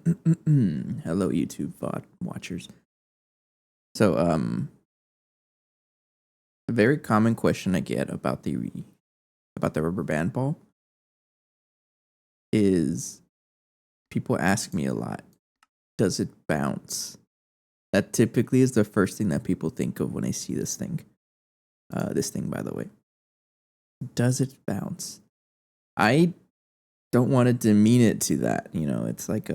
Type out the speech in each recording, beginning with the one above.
Hello, YouTube VOD watchers. So, a very common question I get about the rubber band ball is people ask me a lot, does it bounce? That typically is the first thing that people think of when they see this thing. This thing, by the way, does it bounce? I don't want to demean it to that. You know, it's like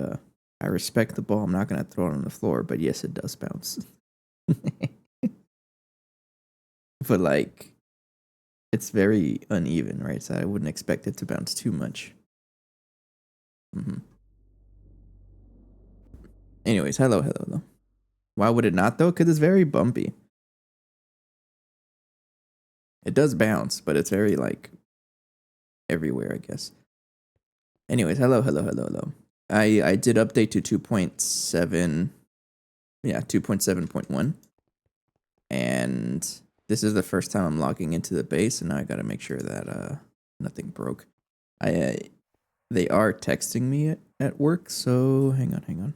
I respect the ball. I'm not gonna throw it on the floor, but yes, it does bounce. But like, it's very uneven, right? So I wouldn't expect it to bounce too much. Anyways, hello. Why would it not though? Because it's very bumpy. It does bounce, but it's very like everywhere, I guess. Anyways, hello. I did update to 2.7. Yeah, 2.7.1. And this is the first time I'm logging into the base, and now I gotta make sure that nothing broke. They are texting me at work, so hang on.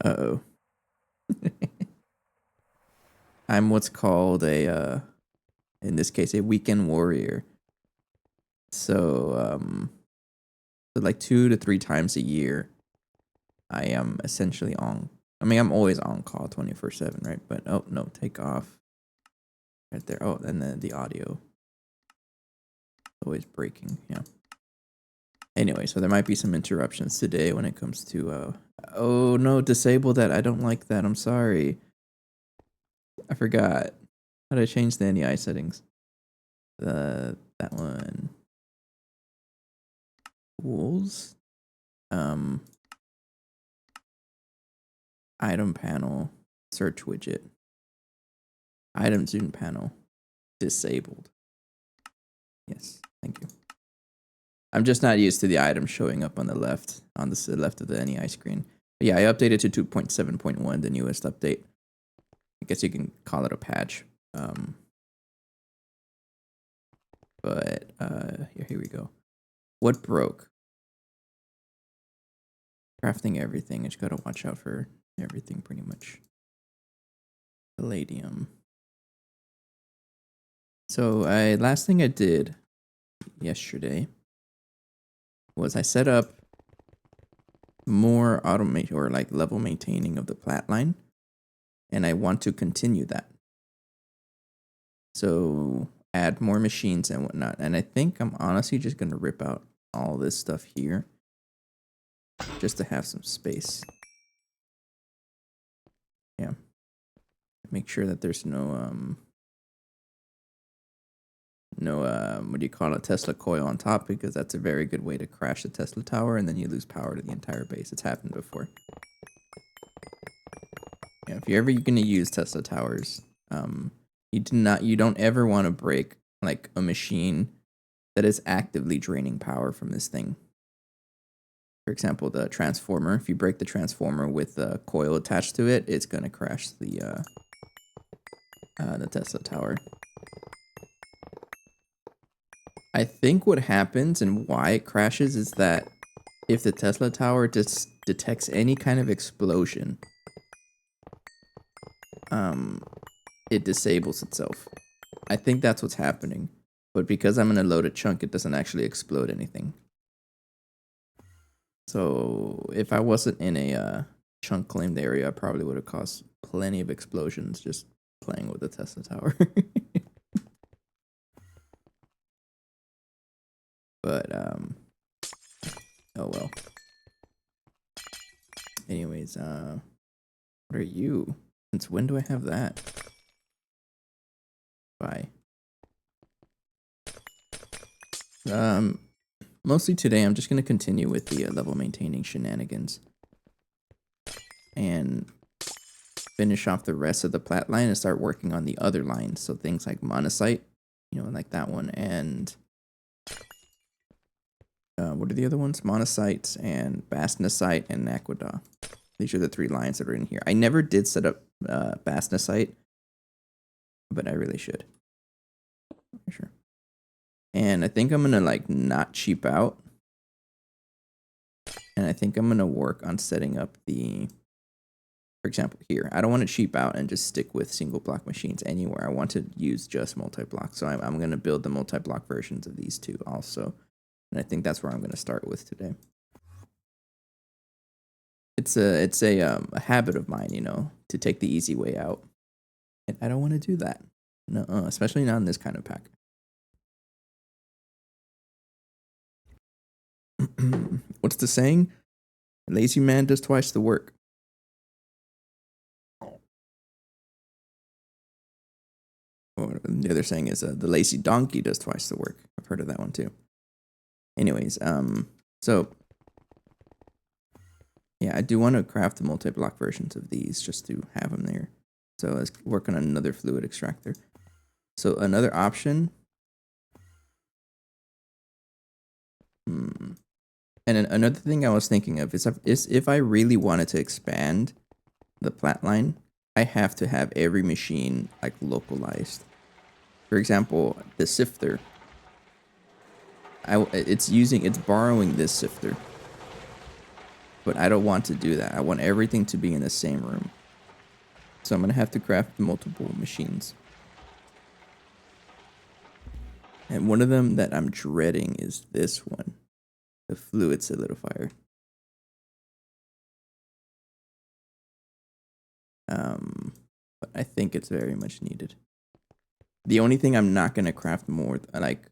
Uh-oh. I'm what's called in this case, a weekend warrior. So, like 2 to 3 times a year, I am essentially on. I mean, I'm always on call 24/7, right? But oh no, take off right there. Oh, and then the audio always breaking. Yeah. Anyway, so there might be some interruptions today when it comes to. Oh no, disable that. I don't like that. I'm sorry. I forgot. How did I change the NEI settings? That one. Tools. Item panel. Search widget. Item zoom panel. Disabled. Yes, thank you. I'm just not used to the item showing up on the left of the NEI screen. But yeah, I updated to 2.7.1, the newest update. I guess you can call it a patch. But here we go. What broke? Crafting everything. I just gotta watch out for everything pretty much. Palladium. So last thing I did yesterday was I set up more automation or like level maintaining of the Platline, and I want to continue that. So add more machines and whatnot. And I think I'm honestly just gonna rip out all this stuff here just to have some space. Yeah. Make sure that there's no what do you call it, Tesla coil on top, because that's a very good way to crash the Tesla tower and then you lose power to the entire base. It's happened before. Yeah, if you're ever gonna use Tesla towers, you don't ever want to break like a machine that is actively draining power from this thing. For example, the transformer. If you break the transformer with a coil attached to it, it's gonna crash the Tesla tower. I think what happens and why it crashes is that if the Tesla tower just detects any kind of explosion, it disables itself. I think that's what's happening. But because I'm in a loaded chunk, it doesn't actually explode anything. So if I wasn't in a chunk claimed area, I probably would have caused plenty of explosions just playing with the Tesla tower. But oh well. Anyways, what are you? Since when do I have that? Bye. Mostly today I'm just gonna continue with the level maintaining shenanigans and finish off the rest of the Platline and start working on the other lines. So things like monocyte, you know, like that one, and what are the other ones? Monocyte and bastnacite and aqueduct. These are the 3 lines that are in here. I never did set up bastnacite, but I really should. For sure. And I think I'm gonna like not cheap out And I think I'm going to work on setting up for example, here. I don't want to cheap out and just stick with single block machines anywhere. I want to use just multi-block. So I'm going to build the multi-block versions of these two also. And I think that's where I'm going to start with today. It's a habit of mine, you know, to take the easy way out. And I don't want to do that. No, especially not in this kind of pack. What's the saying? A lazy man does twice the work. Or the other saying is the lazy donkey does twice the work. I've heard of that one too. Anyways, so yeah, I do want to craft the multi-block versions of these just to have them there. So let's work on another fluid extractor. So another option. And another thing I was thinking of is if I really wanted to expand the Platline, I have to have every machine like localized. For example, the sifter. It's borrowing this sifter. But I don't want to do that. I want everything to be in the same room. So I'm going to have to craft multiple machines. And one of them that I'm dreading is this one. The fluid solidifier. But I think it's very much needed. The only thing I'm not going to craft more, like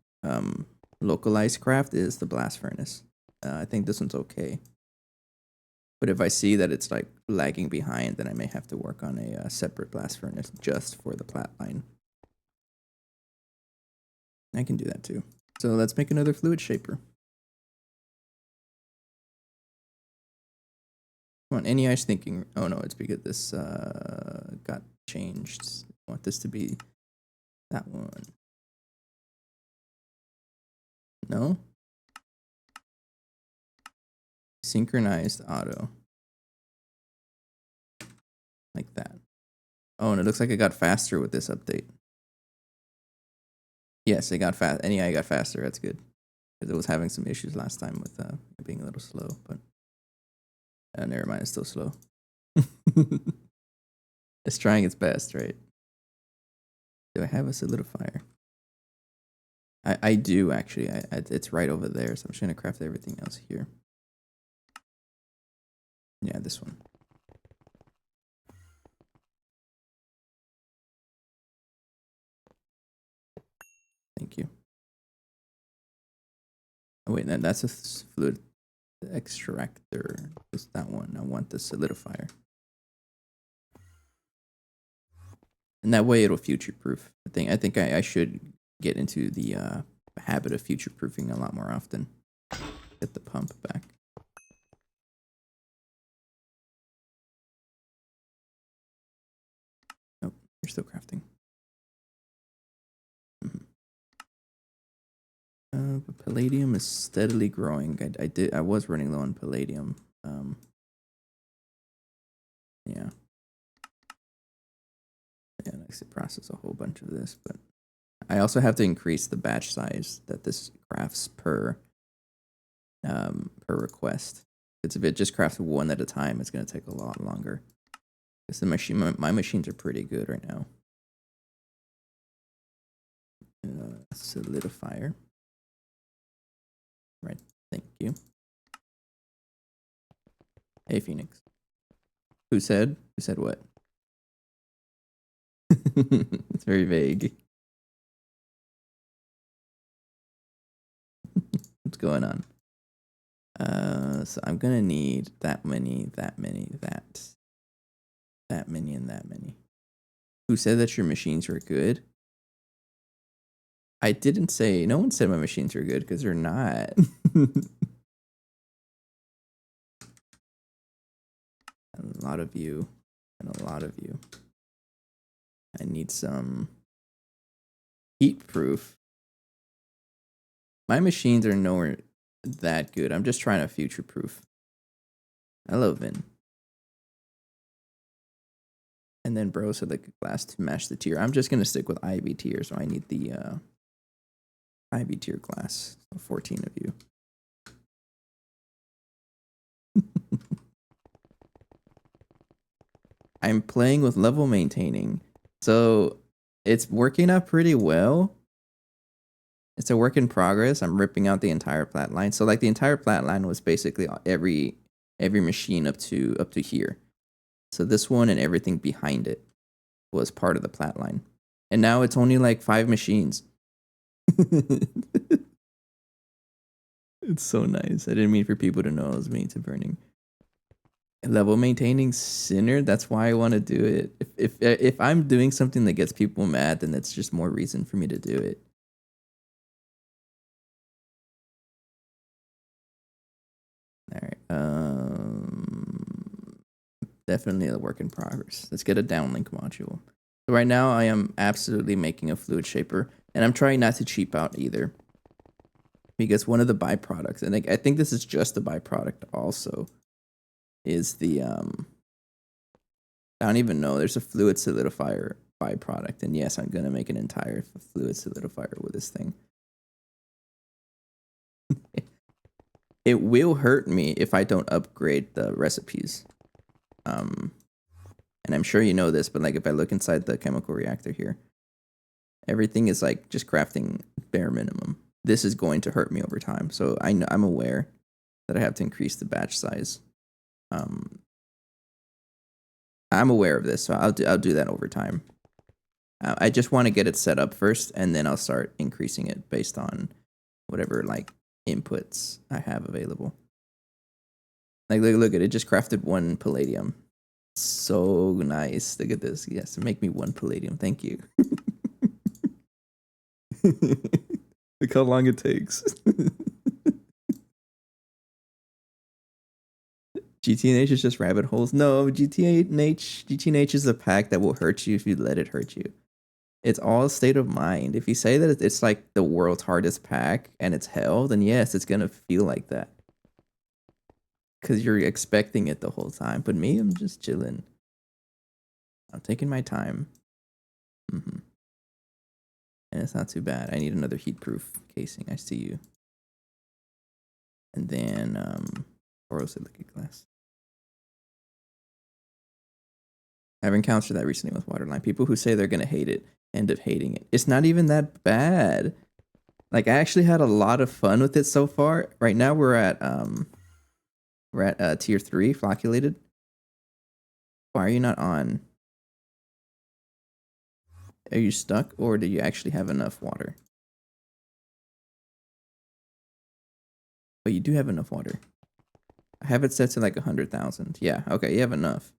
localized craft, is the blast furnace. I think this one's okay. But if I see that it's like lagging behind, then I may have to work on a separate blast furnace just for the Platline. I can do that too. So let's make another fluid shaper. Come on, any ice thinking? Oh no, it's because this got changed. I want this to be that one. No? Synchronized auto. Like that. Oh, and it looks like it got faster with this update. Yes, it got fast. NEI got faster. That's good. Because it was having some issues last time with it being a little slow, but never mind, it's still slow. It's trying its best, right? Do I have a solidifier? I do actually. It's right over there, so I'm just gonna craft everything else here. Yeah, this one. Thank you. Oh wait, that's a fluid extractor. Just that one. I want the solidifier. And that way it'll future-proof. I think I should get into the habit of future-proofing a lot more often. Get the pump back. Oh, you're still crafting. But palladium is steadily growing. I was running low on palladium. Yeah. Yeah, next to process a whole bunch of this, but I also have to increase the batch size that this crafts per request. It's if it just crafts one at a time, it's gonna take a lot longer. Because my machines are pretty good right now. Solidifier. Right, thank you. Hey, Phoenix. Who said what? It's very vague. What's going on? So I'm gonna need that many, that many, that many, and that many. Who said that your machines were good? I didn't say. No one said my machines were good because they're not. A lot of you, and a lot of you. I need some heat proof. My machines are nowhere that good. I'm just trying to future proof. Hello, Vin. And then bro said like glass to match the tier. I'm just gonna stick with IB tier, so I need the IB tier glass. So 14 of you. I'm playing with level maintaining. So it's working out pretty well. It's a work in progress. I'm ripping out the entire plat line. So like the entire plat line was basically every machine up to here. So this one and everything behind it was part of the plat line. And now it's only like 5 machines. It's so nice. I didn't mean for people to know I was mean to burning. Level maintaining sinner. That's why I want to do it. If I'm doing something that gets people mad, then that's just more reason for me to do it. All right. Definitely a work in progress. Let's get a downlink module. So right now I am absolutely making a fluid shaper, and I'm trying not to cheap out either, because one of the byproducts, and I think this is just a byproduct also, is the I don't even know. There's a fluid solidifier byproduct, and yes, I'm gonna make an entire fluid solidifier with this thing. It will hurt me if I don't upgrade the recipes. And I'm sure you know this, but like if I look inside the chemical reactor here, everything is like just crafting bare minimum. This is going to hurt me over time, so I'm aware that I have to increase the batch size. I'm aware of this, so I'll do that over time. I just want to get it set up first, and then I'll start increasing it based on whatever like inputs I have available. Like look at it, just crafted 1 palladium. So nice. Look at this. Yes, make me 1 palladium. Thank you. Look how long it takes. GTNH is just rabbit holes. No, GTNH is a pack that will hurt you if you let it hurt you. It's all state of mind. If you say that it's like the world's hardest pack and it's hell, then yes, it's gonna feel like that. Because you're expecting it the whole time. But me, I'm just chilling. I'm taking my time. And it's not too bad. I need another heat-proof casing. I see you. And then borosilicate glass. I've encountered that recently with Waterline. People who say they're gonna hate it end up hating it. It's not even that bad. Like I actually had a lot of fun with it so far. Right now we're at tier 3 flocculated. Why are you not on? Are you stuck, or do you actually have enough water? But you do have enough water. I have it set to like 100,000. Yeah, okay, you have enough.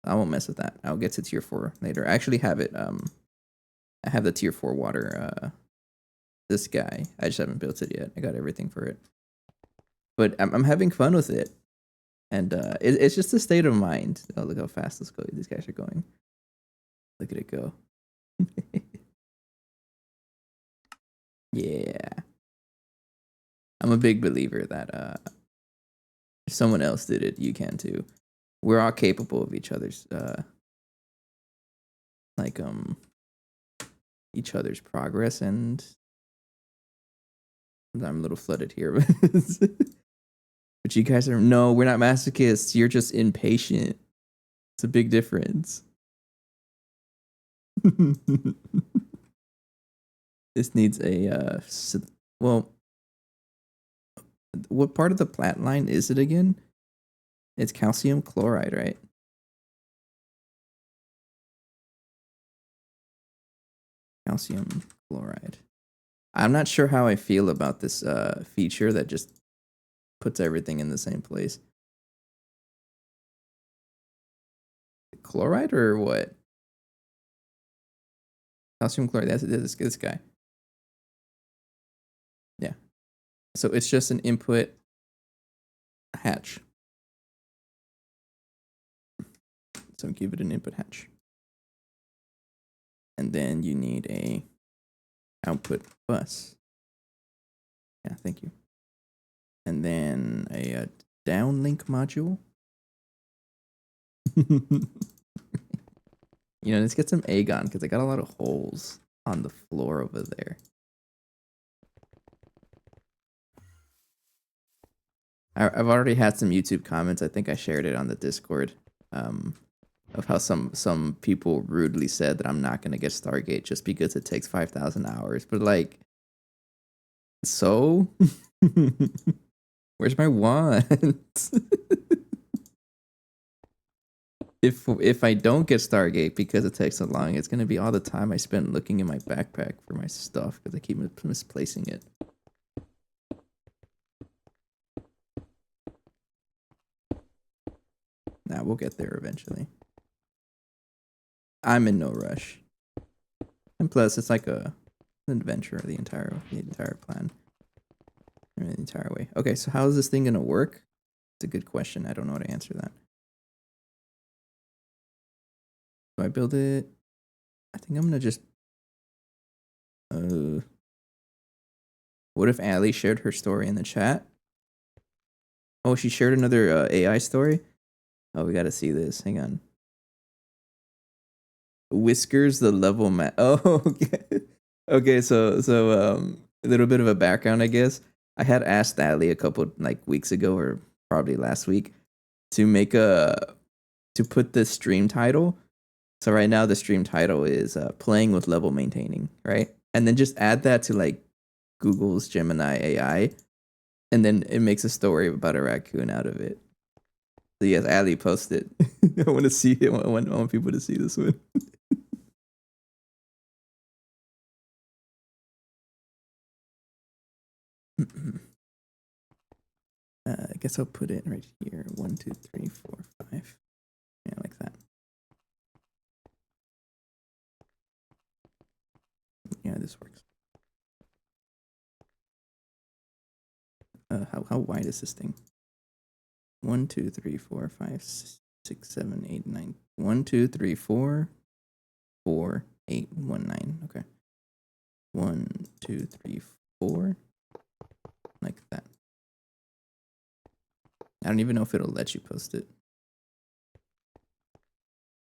I won't mess with that. I'll get to tier 4 later. I actually have it. I have the tier 4 water. This guy. I just haven't built it yet. I got everything for it. But I'm having fun with it. And it's just a state of mind. Oh, look how fast these guys are going. Look at it go. Yeah. I'm a big believer that if someone else did it, you can too. We're all capable of each other's each other's progress, and I'm a little flooded here. But you guys are, no, we're not masochists. You're just impatient. It's a big difference. This needs a well, what part of the plat line is it again? It's calcium chloride, right? Calcium chloride. I'm not sure how I feel about this feature that just puts everything in the same place. Chloride or what? Calcium chloride. That's this guy. Yeah. So it's just an input hatch. So give it an input hatch. And then you need a output bus. Yeah, thank you. And then a downlink module. You know, let's get some Aegon because I got a lot of holes on the floor over there. I've already had some YouTube comments. I think I shared it on the Discord. Of how some people rudely said that I'm not gonna get Stargate just because it takes 5,000 hours. But like, so where's my wand? If I don't get Stargate because it takes so long, it's gonna be all the time I spend looking in my backpack for my stuff because I keep misplacing it. Nah, we'll get there eventually. I'm in no rush, and plus, it's like an adventure. The entire plan, the entire way. Okay, so how is this thing gonna work? It's a good question. I don't know how to answer that. Do I build it? I think I'm gonna just. What if Allie shared her story in the chat? Oh, she shared another AI story. Oh, we gotta see this. Hang on. Whiskers the level map. Oh, okay. Okay, so a little bit of a background, I guess. I had asked Allie a couple like weeks ago, or probably last week, to make to put the stream title. So right now the stream title is playing with level maintaining, right? And then just add that to like Google's Gemini AI, and then it makes a story about a raccoon out of it. So yes, Ali posted. I want to see it. I want people to see this one. I guess I'll put it right here. 1, 2, 3, 4, 5. Yeah, like that. Yeah, this works. How wide is this thing? 1, 2, 3, 4, 5, 6, 7, 8, 9. 1, 2, 3, 4, 4, 8, 1, 9. Okay. 1, 2, 3, 4. Like that. I don't even know if it'll let you post it.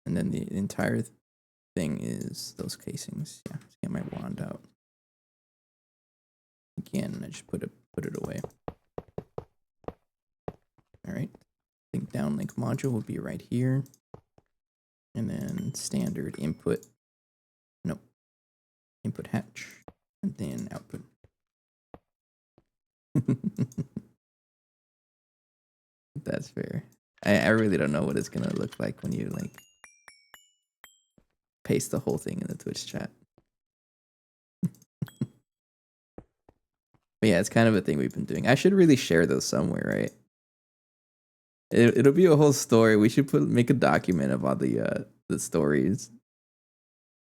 And then the entire thing is those casings. Yeah, let's get my wand out. Again, I just put it away. All right. Link downlink module will be right here. And then standard input. Nope. Input hatch. And then output. That's fair. I really don't know what it's gonna look like when you like paste the whole thing in the Twitch chat. But yeah, it's kind of a thing we've been doing. I should really share those somewhere, right? It'll be a whole story. We should make a document of all the stories.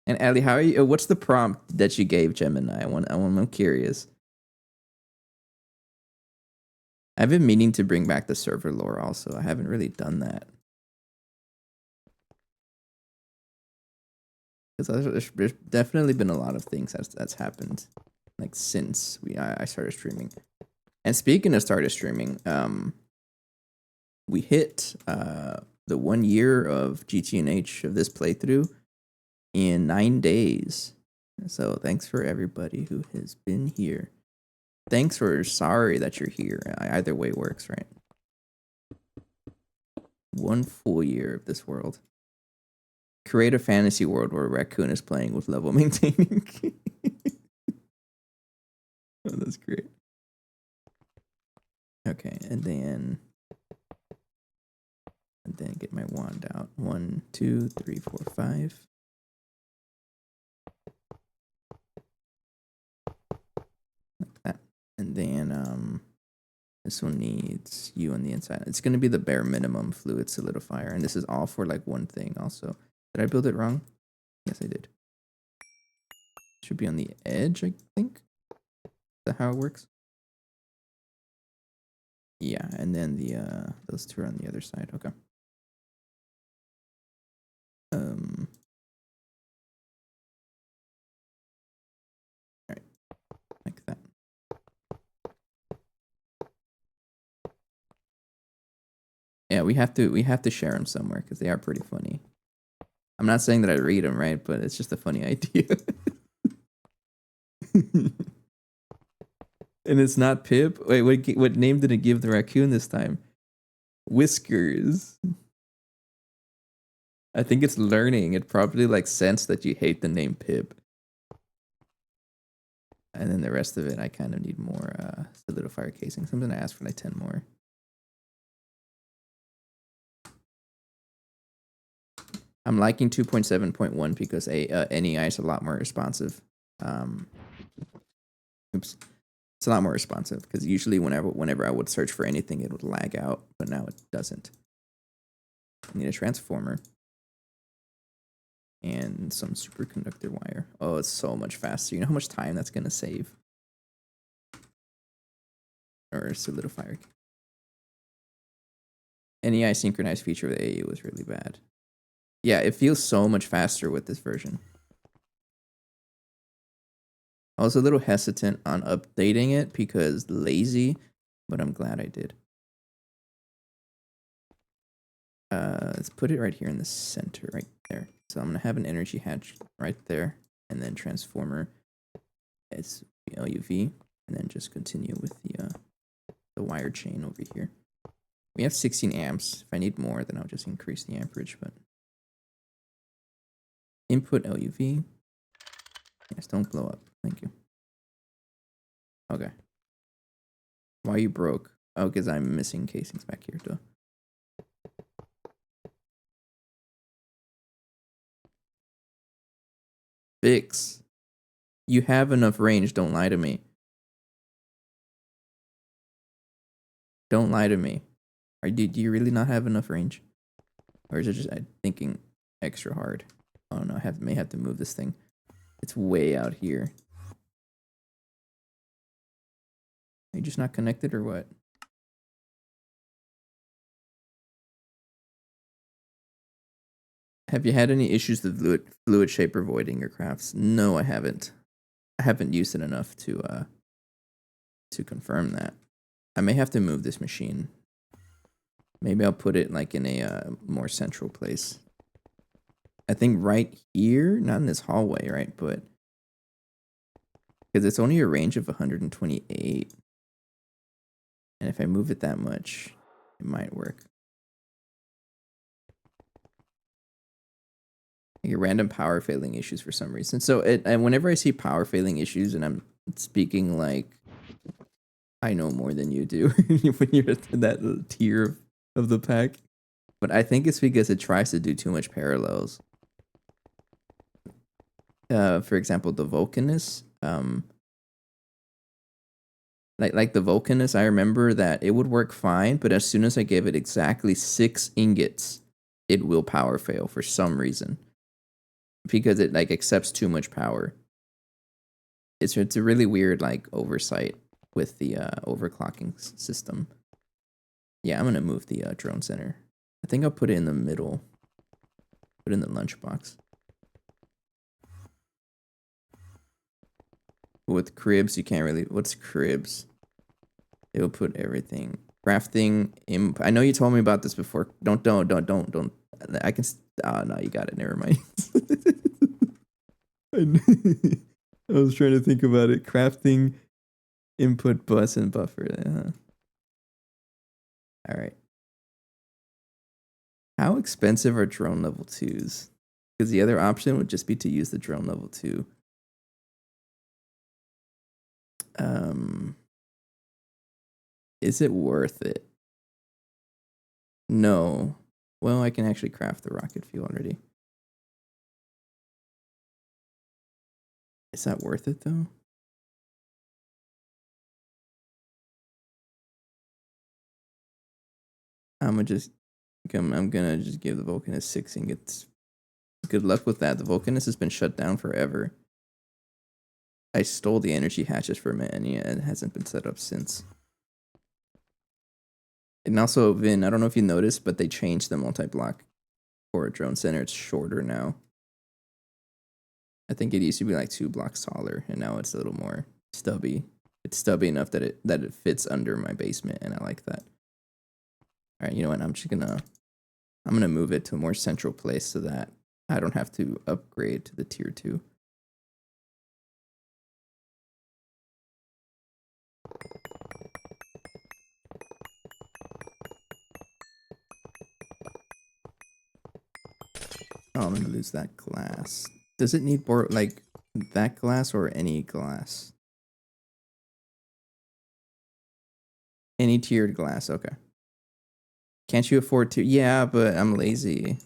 And Ali, how are you? What's the prompt that you gave Gemini? I'm curious. I've been meaning to bring back the server lore. Also, I haven't really done that because there's definitely been a lot of things that's happened, like since I started streaming. And speaking of started streaming, we hit the 1 year of GTNH of this playthrough in 9 days. So thanks for everybody who has been here. Thanks for sorry that you're here. Either way works, right? 1 full year of this world. Create a fantasy world where a raccoon is playing with level maintaining. Oh, that's great. Okay, and then get my wand out. 1, 2, 3, 4, 5. Like that. And then this one needs you on the inside. It's gonna be the bare minimum fluid solidifier, and this is all for like one thing also. Did I build it wrong? Yes, I did. Should be on the edge, I think. Is that how it works? Yeah, and then the those two are on the other side. Okay. All right, like that. Yeah, we have to share them somewhere because they are pretty funny. I'm not saying that I read them, right? But it's just a funny idea. And it's not Pip. Wait, what name did it give the raccoon this time? Whiskers. I think it's learning. It probably like sensed that you hate the name Pip. And then the rest of it, I kind of need more solidifier casings. I'm gonna ask for like 10 more. I'm liking 2.7.1 because NEI is a lot more responsive. Oops. It's a lot more responsive because usually whenever I would search for anything, it would lag out, but now it doesn't. I need a transformer and some superconductor wire. Oh, it's so much faster. You know how much time that's gonna save? Or solidifier. NEI synchronized feature with AU was really bad. Yeah, it feels so much faster with this version. I was a little hesitant on updating it because lazy, but I'm glad I did. Let's put it right here in the center, right there. So I'm gonna have an energy hatch right there, and then transformer as LUV, and then just continue with the wire chain over here. We have 16 amps. If I need more, then I'll just increase the amperage. But input LUV. Yes, don't blow up. Thank you. Okay. Why you broke? Oh, because I'm missing casings back here, though. Fix. You have enough range. Don't lie to me. Don't lie to me. Do you really not have enough range? Or is it just thinking extra hard? Oh no, may have to move this thing. It's way out here. Are you just not connected or what? Have you had any issues with fluid shaper voiding your crafts? No, I haven't. I haven't used it enough to confirm that. I may have to move this machine. Maybe I'll put it like in a more central place. I think right here, not in this hallway, right? But because it's only a range of 128. And if I move it that much, it might work. I get random power failing issues for some reason. So and whenever I see power failing issues, and I'm speaking like I know more than you do when you're in that tier of the pack. But I think it's because it tries to do too much parallels. For example, the Vulcanus. Like the Vulcanus, I remember that it would work fine, but as soon as I gave it exactly 6 ingots, it will power fail for some reason. Because it like accepts too much power. It's a really weird like oversight with the overclocking system. Yeah, I'm gonna move the drone center. I think I'll put it in the middle. Put it in the lunchbox. With cribs, you can't really. What's cribs? It will put everything. Crafting. I know you told me about this before. Don't. I can. Oh no, you got it. Never mind. I was trying to think about it. Crafting, input, bus, and buffer. All right. How expensive are drone level 2s? Because the other option would just be to use the drone level 2. Is it worth it? No. Well, I can actually craft the rocket fuel already. Is that worth it though? I'm gonna just give the Vulcanus 6 ingots. Good luck with that. The Vulcanus has been shut down forever. I stole the energy hatches from it, and yeah, it hasn't been set up since. And also, Vin, I don't know if you noticed, but they changed the multi-block for a drone center. It's shorter now. I think it used to be like 2 blocks taller, and now it's a little more stubby. It's stubby enough that it fits under my basement, and I like that. All right, you know what? I'm gonna move it to a more central place so that I don't have to upgrade to the tier 2. Oh, I'm gonna lose that glass. Does it need more, like, that glass or any glass? Any tiered glass, okay. Can't you afford to? Yeah, but I'm lazy.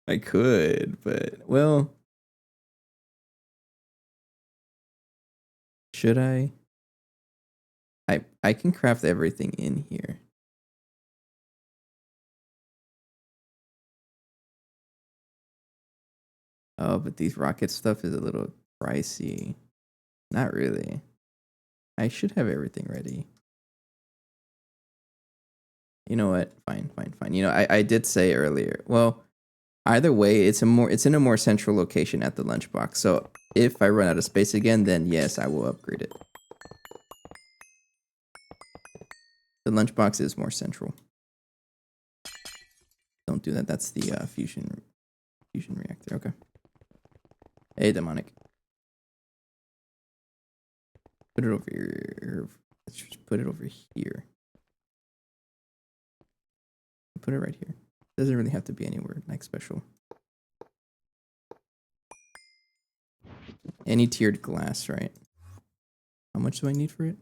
I could, but, well, should I? I can craft everything in here. Oh, but these rocket stuff is a little pricey. Not really. I should have everything ready. You know what? Fine, fine, fine. You know, I did say earlier. Well, either way, it's in a more central location at the lunchbox. So if I run out of space again, then yes, I will upgrade it. The lunchbox is more central. Don't do that. That's the fusion reactor. Okay. Hey, demonic. Put it over here. Let's just put it over here. Put it right here. Doesn't really have to be anywhere like special. Any tiered glass, right? How much do I need for it?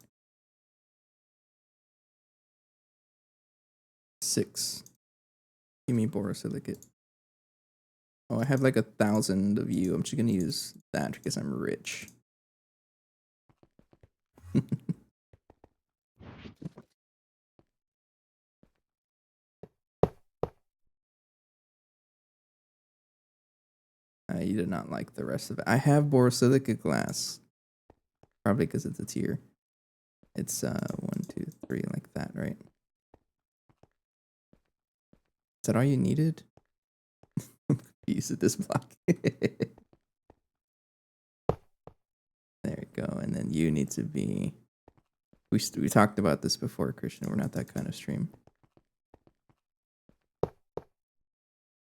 6. Give me borosilicate. Oh, I have like 1,000 of you. I'm just gonna use that because I'm rich. You did not like the rest of it. I have borosilicate glass. Probably because it's a tier. It's 1, 2, 3, like that, right? Is that all you needed? I'm confused at this block. There we go. And then you need to be. We talked about this before, Christian. We're not that kind of stream.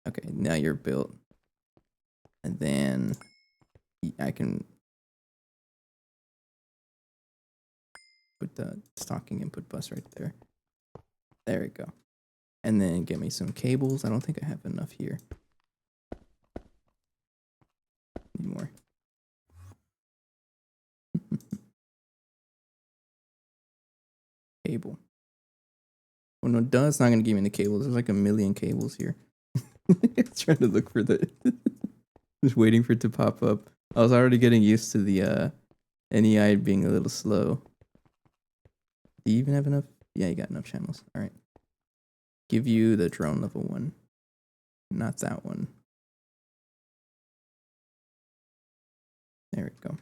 Okay, now you're built. And then I can put the stocking input bus right there. There we go. And then get me some cables. I don't think I have enough here. Need more. Cable. Well, no, duh, it's not going to give me the cables. There's like a million cables here. Trying to look for the... Just waiting for it to pop up. I was already getting used to the NEI being a little slow. Do you even have enough? Yeah, you got enough channels. All right. Give you the drone level 1. Not that one. There we go.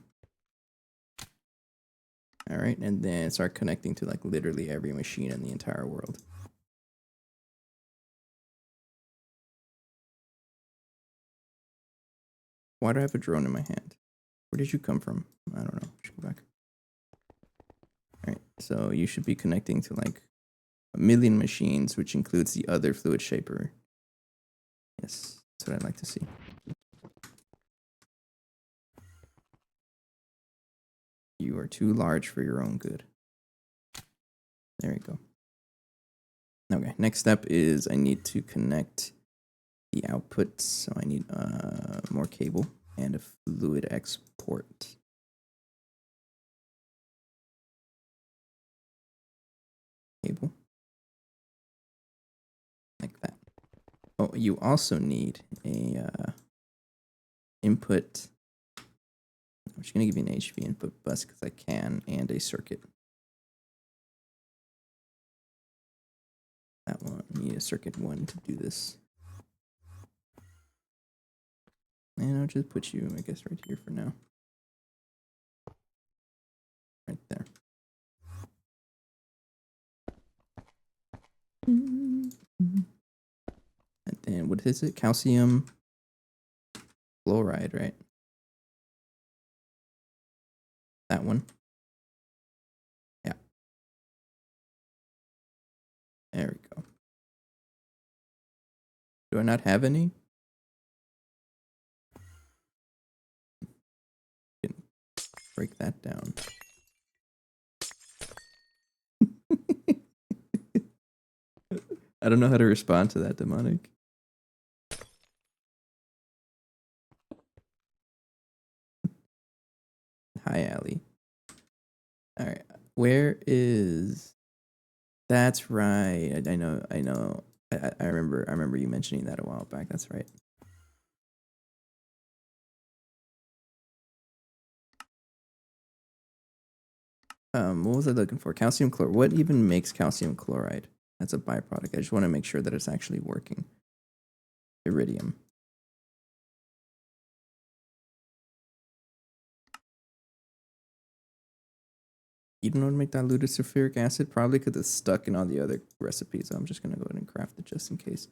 All right, and then start connecting to like literally every machine in the entire world. Why do I have a drone in my hand? Where did you come from? I don't know. I should go back. All right, so you should be connecting to like 1,000,000 machines, which includes the other fluid shaper. Yes, that's what I'd like to see. You are too large for your own good. There you go. Okay, next step is I need to connect the output. So I need more cable and a fluid export. Cable. Like that. Oh, you also need a input. I'm just going to give you an HV input bus because I can, and a circuit. That one, I need a circuit 1 to do this. And I'll just put you, I guess, right here for now. Right there. And then, what is it? Calcium fluoride, right? That one. Yeah. There we go. Do I not have any? Break that down. I don't know how to respond to that, demonic. Where is? That's right. I know. I remember. I remember you mentioning that a while back. That's right. What was I looking for? Calcium chloride. What even makes calcium chloride? That's a byproduct. I just want to make sure that it's actually working. Iridium. You don't know how to make diluted sulfuric acid? Probably because it's stuck in all the other recipes. So I'm just going to go ahead and craft it just in case.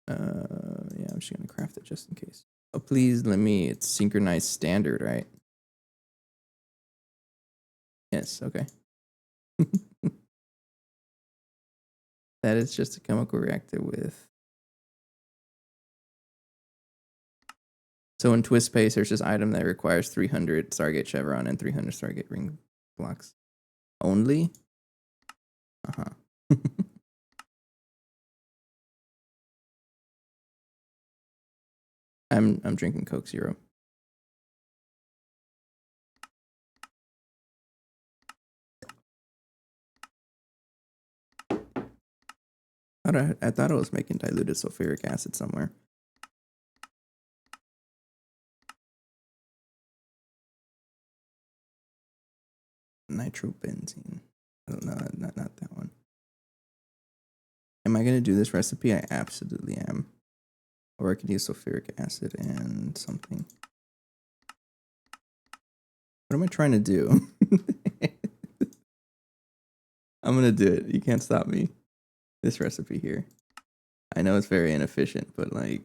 Yeah, I'm just going to craft it just in case. Oh, please let me. It's synchronized standard, right? Yes, okay. That is just a chemical reactor with. So in Twist Space, there's this item that requires 300 Stargate Chevron and 300 Stargate ring blocks. Only? Uh-huh. I'm drinking Coke Zero. I thought I was making diluted sulfuric acid somewhere. Nitrobenzene. Oh, no, not that one. Am I going to do this recipe? I absolutely am. Or I could use sulfuric acid and something. What am I trying to do? I'm going to do it. You can't stop me. This recipe here. I know it's very inefficient, but like,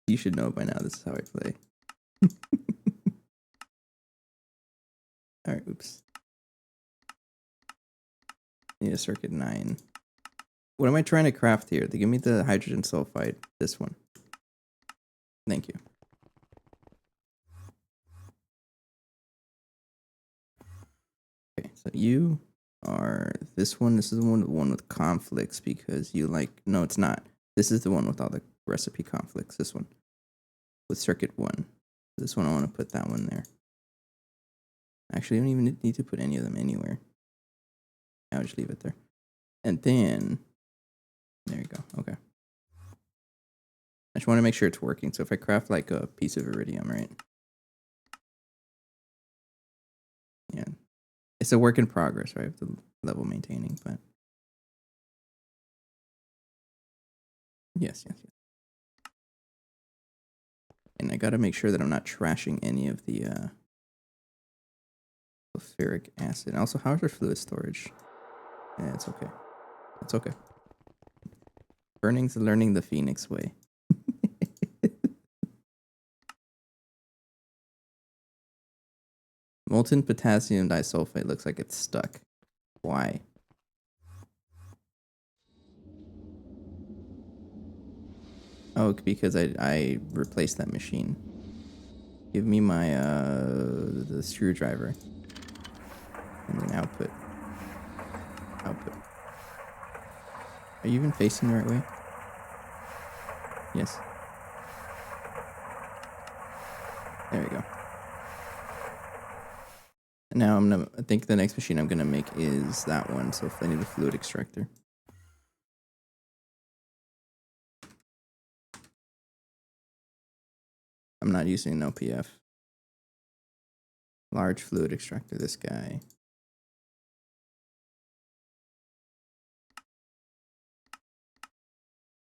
you should know by now this is how I play. Alright, oops. Need a circuit 9. What am I trying to craft here? They give me the hydrogen sulfide. This one. Thank you. Okay, so you are this one. This is the one with conflicts because you like. No, it's not. This is the one with all the recipe conflicts. This one with circuit 1. This one I want to put that one there. Actually, I don't even need to put any of them anywhere. I'll just leave it there. And then there you go. Okay. I just want to make sure it's working. So if I craft like a piece of iridium, right? Yeah. It's a work in progress, right? The level maintaining, but yes. And I gotta make sure that I'm not trashing any of the sulfuric acid. And also, how's your fluid storage? Yeah, it's okay. It's okay. Burning's learning the Phoenix way. Molten potassium disulfide looks like it's stuck. Why? Oh, because I replaced that machine. Give me my the screwdriver. And then output. Are you even facing the right way? Yes. There we go. And now I think the next machine I'm gonna make is that one. So if I need a fluid extractor. I'm not using an OPF. Large fluid extractor, this guy.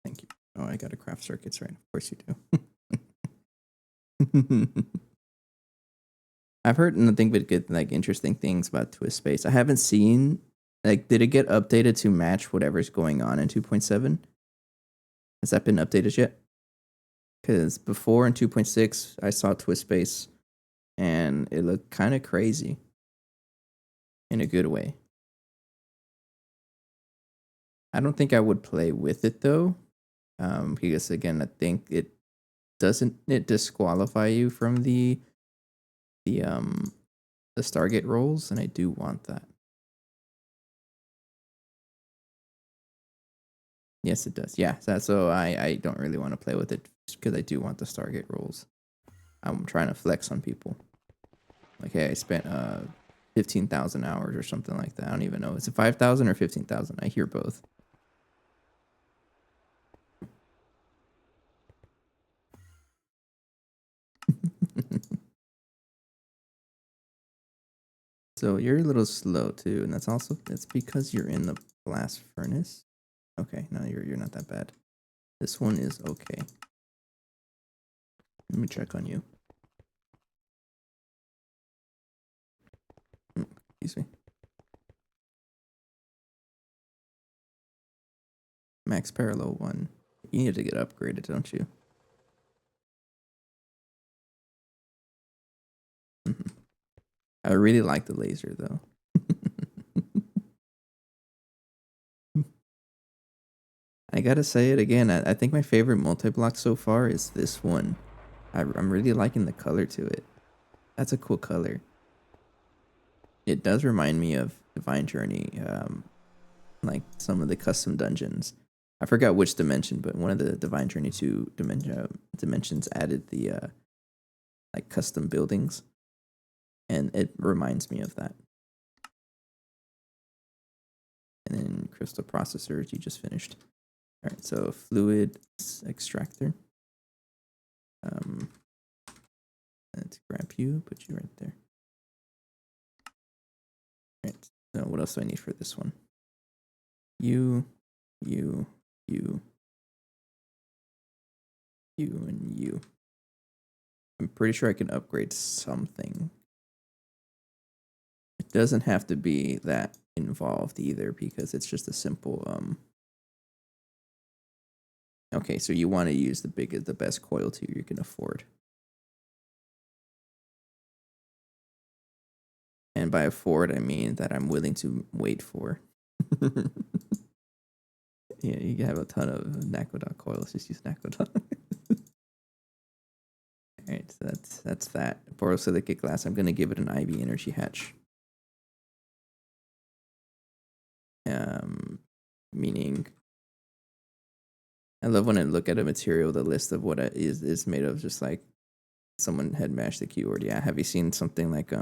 Thank you. Oh, I gotta craft circuits, right? Of course you do. I've heard nothing but good, like, interesting things about Twist Space. I haven't seen, like, did it get updated to match whatever's going on in 2.7? Has that been updated yet? Because before in 2.6, I saw Twist Space, and it looked kind of crazy. In a good way. I don't think I would play with it, though. Because, again, I think it doesn't it disqualify you from the Stargate roles, and I do want that. Yes, it does. Yeah, so I don't really want to play with it because I do want the Stargate roles. I'm trying to flex on people. Like, hey, I spent 15,000 hours or something like that. I don't even know. Is it 5,000 or 15,000? I hear both. So you're a little slow too, and that's because you're in the blast furnace. Okay, no, you're not that bad. This one is okay. Let me check on you. Excuse me. Max parallel 1. You need to get upgraded, don't you? I really like the laser though. I gotta say it again. I think my favorite multi-block so far is this one. I'm really liking the color to it. That's a cool color. It does remind me of Divine Journey, like some of the custom dungeons. I forgot which dimension, but one of the Divine Journey 2 dimensions added the like custom buildings, and it reminds me of that. And then crystal processors, you just finished. All right, so fluid extractor. Let's grab you, put you right there. All right. So what else do I need for this one? You, you, you, and you. I'm pretty sure I can upgrade something. It doesn't have to be that involved either because it's just a simple okay, so you want to use the best coil tube you can afford. And by afford I mean that I'm willing to wait for. Yeah, you can have a ton of Nakodot coils, just use Nakodot. Alright, so that's that. Borosilicate glass, I'm gonna give it an IV energy hatch. Meaning I love when I look at a material, the list of what it is made of, just like someone had mashed the keyword. Yeah, have you seen something like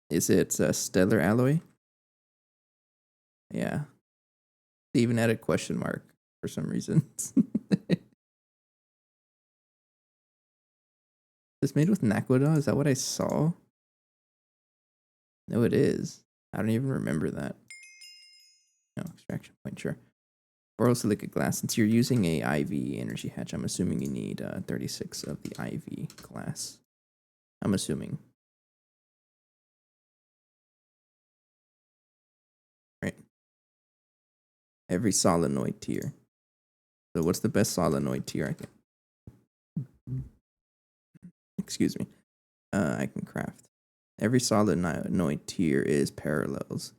is it a stellar alloy? Yeah, they even added question mark for some reason. It's made with Nakoda. Is that what I saw? No, it is. I don't even remember that. No, extraction point, sure. Borosilicate glass. Since you're using a IV energy hatch, I'm assuming you need 36 of the IV glass. I'm assuming. Right. Every solenoid tier. So what's the best solenoid tier I can? Excuse me. I can craft. Every solenoid tier is parallels.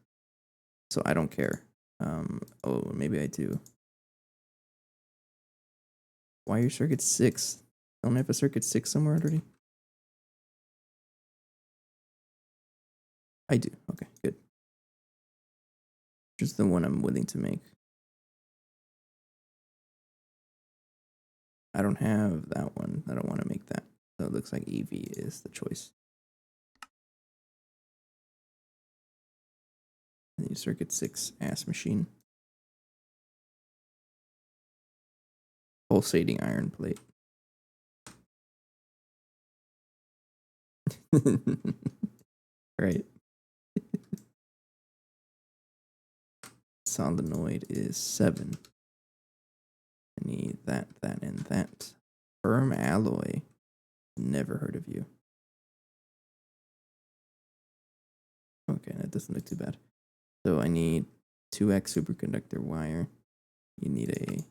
So I don't care. Oh, maybe I do. Why are circuit 6? Don't I have a circuit 6 somewhere already? I do. Okay, good. Just the one I'm willing to make. I don't have that one. I don't want to make that. So it looks like EV is the choice. The circuit 6 ass machine. Pulsating iron plate. Right. Solenoid is 7. I need that, and that. Firm alloy. Never heard of you. Okay, that doesn't look too bad. So I need 2x superconductor wire. You need a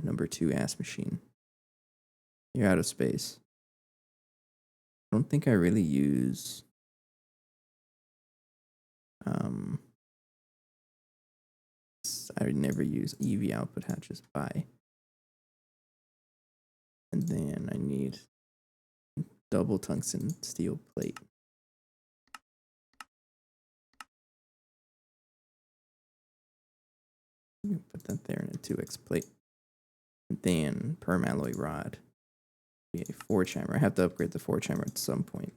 number 2 ass machine. You're out of space. I don't think I really use I would never use EV output hatches by. And then I need double tungsten steel plate. Put that there in a 2x plate. then permalloy rod. Be a forge hammer. I have to upgrade the forge hammer at some point.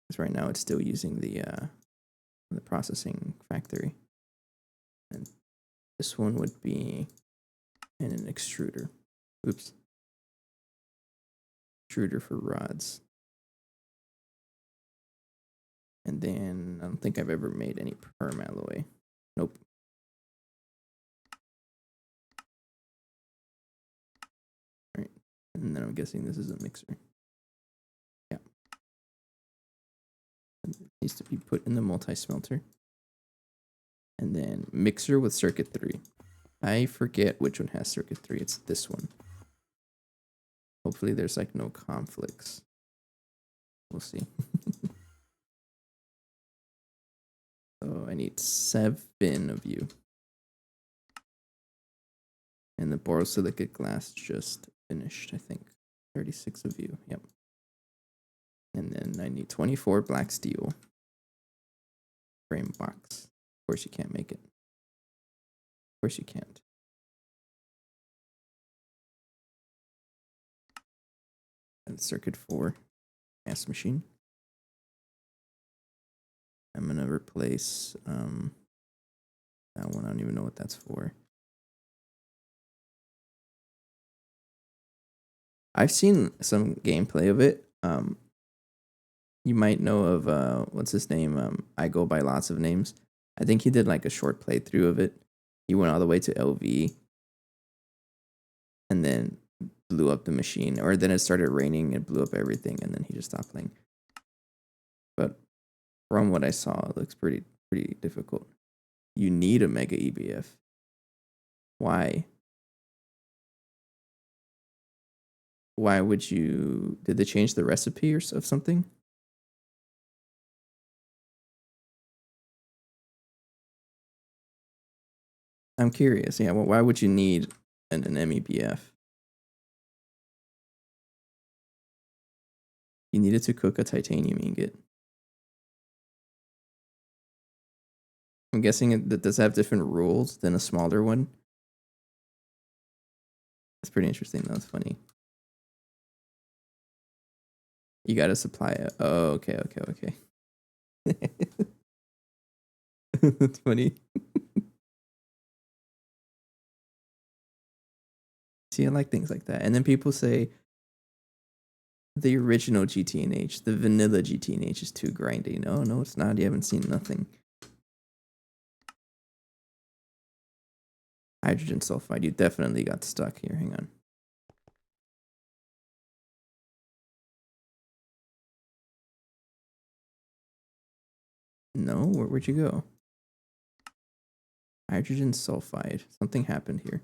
Because right now it's still using the processing factory. And this one would be in an extruder. Oops. Extruder for rods. And then I don't think I've ever made any permalloy. Nope. All right. And then I'm guessing this is a mixer. Yeah. It needs to be put in the multi-smelter. And then mixer with circuit 3. I forget which one has circuit 3. It's this one. Hopefully there's like no conflicts. We'll see. So I need 7 of you. And the borosilicate glass just finished, I think. 36 of you. Yep. And then I need 24 black steel. Frame box. Of course you can't make it. Of course you can't. And circuit 4. Gas machine. I'm gonna replace that one. I don't even know what that's for. I've seen some gameplay of it. You might know of what's his name? I go by lots of names. I think he did like a short playthrough of it. He went all the way to LV and then blew up the machine. Or then it started raining and blew up everything and then he just stopped playing. But from what I saw, it looks pretty difficult. You need a mega EBF. Why? Why would you... Did they change the recipe or of something? I'm curious. Yeah, well, why would you need an MEBF? You needed to cook a titanium ingot. I'm guessing that does have different rules than a smaller one. That's pretty interesting. That's funny. You gotta supply it. Oh, okay. That's funny. See, I like things like that. And then people say the original GTNH, the vanilla GTNH is too grindy. No, it's not. You haven't seen nothing. Hydrogen sulfide. You definitely got stuck here. Hang on. No, where'd you go? Hydrogen sulfide. Something happened here.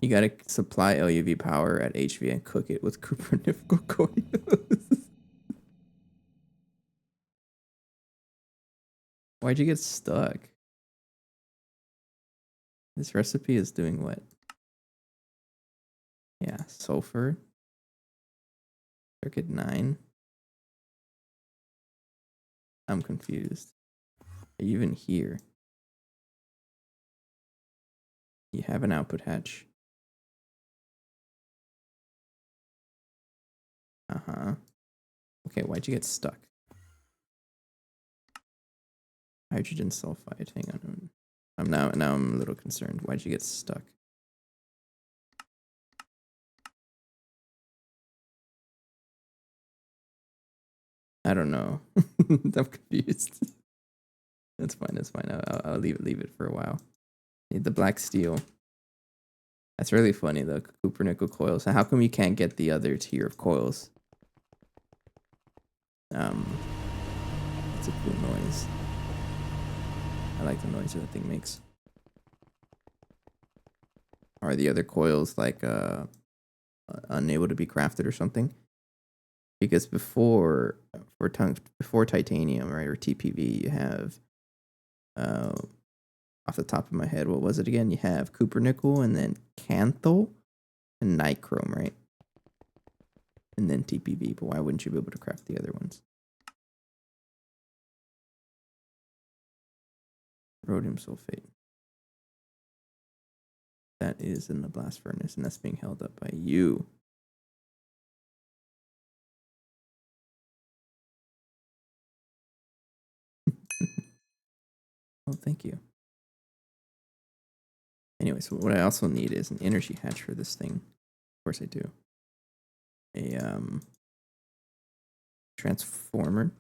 You gotta supply LUV power at HV and cook it with cupronickel coils. Why'd you get stuck? This recipe is doing what? Yeah, sulfur. Circuit 9. I'm confused. Are you even here? You have an output hatch. Uh-huh. Okay, why'd you get stuck? Hydrogen sulfide. Hang on. Now I'm a little concerned. Why'd you get stuck? I don't know. I'm confused. That's fine. I'll leave it for a while. Need the black steel. That's really funny, the cupronickel coils. How come you can't get the other tier of coils? It's a cool noise. I like the noise that thing makes. Are the other coils like unable to be crafted or something? Because before titanium, right, or TPV, you have off the top of my head, what was it again? You have cupronickel and then canthal and nichrome, right? And then TPV, but why wouldn't you be able to craft the other ones? Rhodium sulfate. that is in the blast furnace, and that's being held up by you. Oh, thank you. Anyway, so what I also need is an energy hatch for this thing. Of course I do. A transformer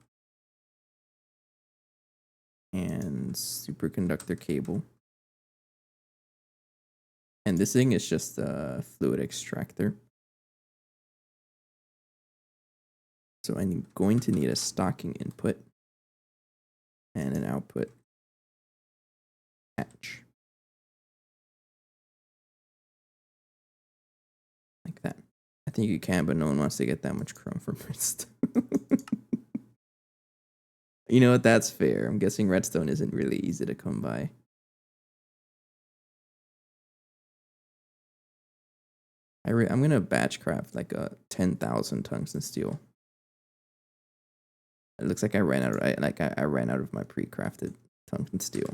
and superconductor cable. And this thing is just a fluid extractor. So I'm going to need a stocking input and an output hatch. Like that. I think you can, but no one wants to get that much chrome from redstone. You know what? That's fair. I'm guessing redstone isn't really easy to come by. I'm gonna batch craft like a 10,000 tungsten steel. It looks like I ran out. I ran out of my pre-crafted tungsten steel.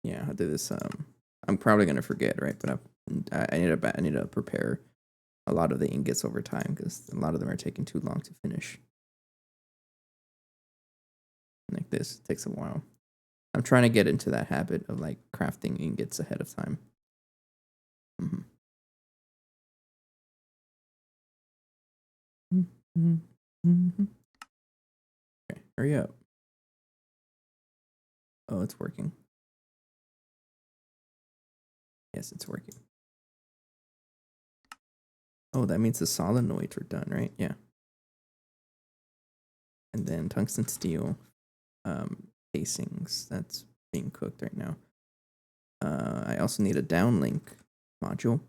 Yeah, I'll do this. I'm probably gonna forget, right? But I need to prepare a lot of the ingots over time because a lot of them are taking too long to finish. Like this, it takes a while. I'm trying to get into that habit of like crafting ingots ahead of time. Mm-hmm. Mm-hmm. Okay, hurry up. Oh, it's working. Yes, it's working. Oh, that means the solenoids are done, right? Yeah. And then tungsten steel casings. That's being cooked right now. I also need a downlink module.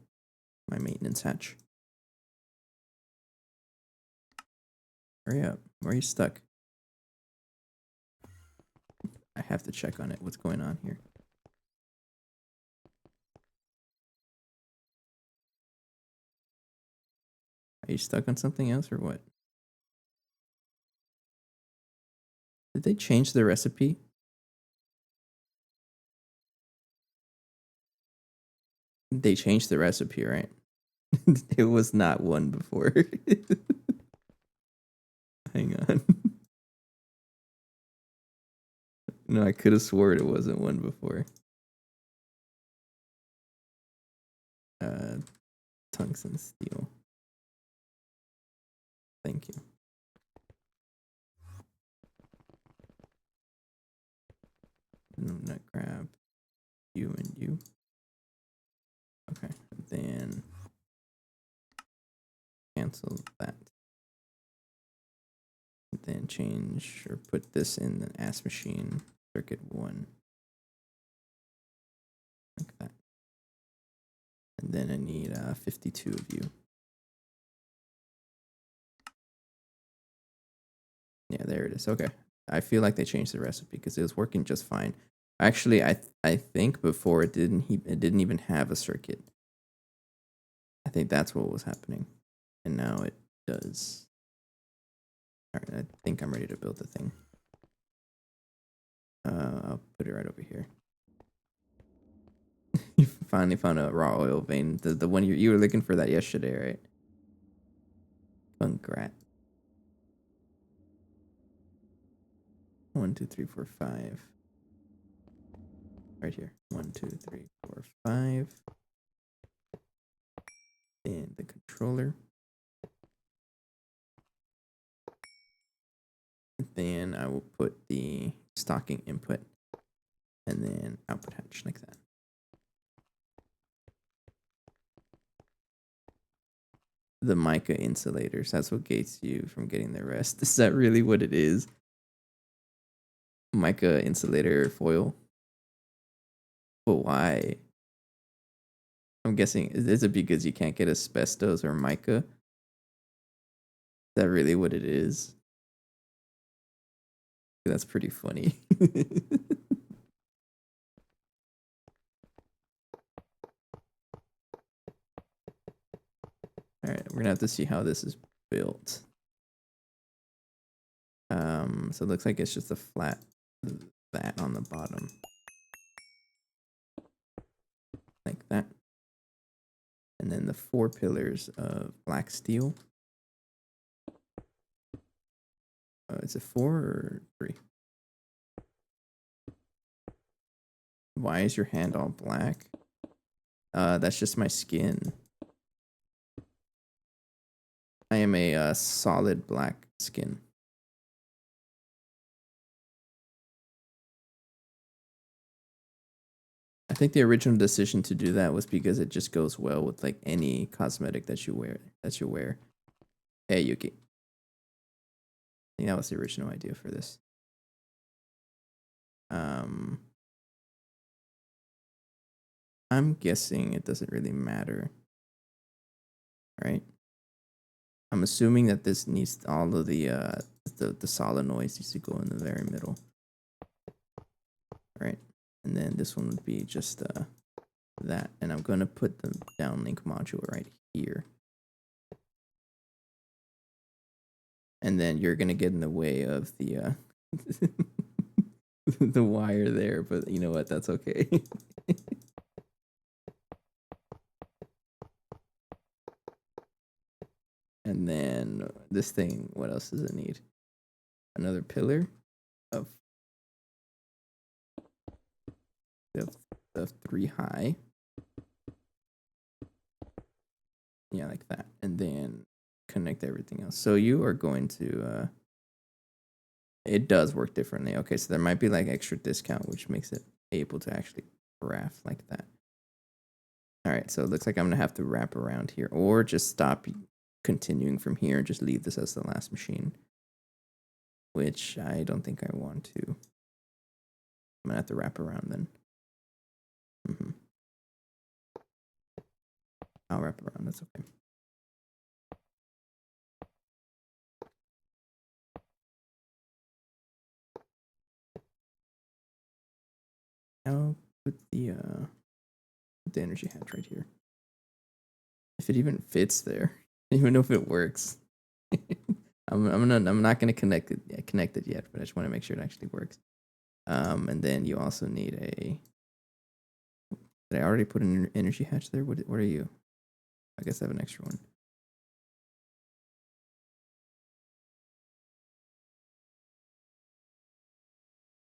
My maintenance hatch. Hurry up. Where are you stuck? I have to check on it. What's going on here? Are you stuck on something else or what? Did they change the recipe? They changed the recipe, right? It was not one before. Hang on. No, I could have sworn it wasn't one before. Uh, tungsten steel. Thank you. Nut grab you and you. Okay, then cancel that. Then change or put this in the ass machine circuit 1. Like that. And then I need 52 of you. Yeah, there it is. Okay. I feel like they changed the recipe because it was working just fine. Actually, I think before it didn't even have a circuit. I think that's what was happening. And now it does. Alright, I think I'm ready to build the thing. I'll put it right over here. You finally found a raw oil vein. The one you were looking for that yesterday, right? Congrats. 1, 2, 3, 4, 5. Right here. 1, 2, 3, 4, 5. And the controller. And then I will put the stocking input and then output hatch like that. The mica insulators. That's what gates you from getting the rest. Is that really what it is? Mica insulator foil. But why? I'm guessing, is it because you can't get asbestos or mica? Is that really what it is? That's pretty funny. Alright, we're gonna have to see how this is built. So it looks like it's just a flat that on the bottom. and then the 4 pillars of black steel. Is it 4 or 3? Why is your hand all black? That's just my skin. I am a solid black skin. I think the original decision to do that was because it just goes well with like any cosmetic that you wear. Hey Yuki. I think that was the original idea for this. I'm guessing it doesn't really matter. Right? I'm assuming that this needs all of the solenoids needs to go in the very middle. Right? And then this one would be just that. And I'm gonna put the downlink module right here. And then you're gonna get in the way of the the wire there, but you know what? That's okay. And then this thing, what else does it need? Another pillar of 3 high. Yeah, like that. And then connect everything else. So you are going to it does work differently. Okay, so there might be like extra discount, which makes it able to actually graph like that. All right, so it looks like I'm gonna have to wrap around here, or just stop continuing from here and just leave this as the last machine, which I don't think I want to. I'm gonna have to wrap around then. I'll wrap around. That's okay. I'll put the energy hatch right here. If it even fits there, I don't even know if it works. I'm not gonna connect it yet, but I just want to make sure it actually works. And then you also need a. Did I already put an energy hatch there? What are you? I guess I have an extra one.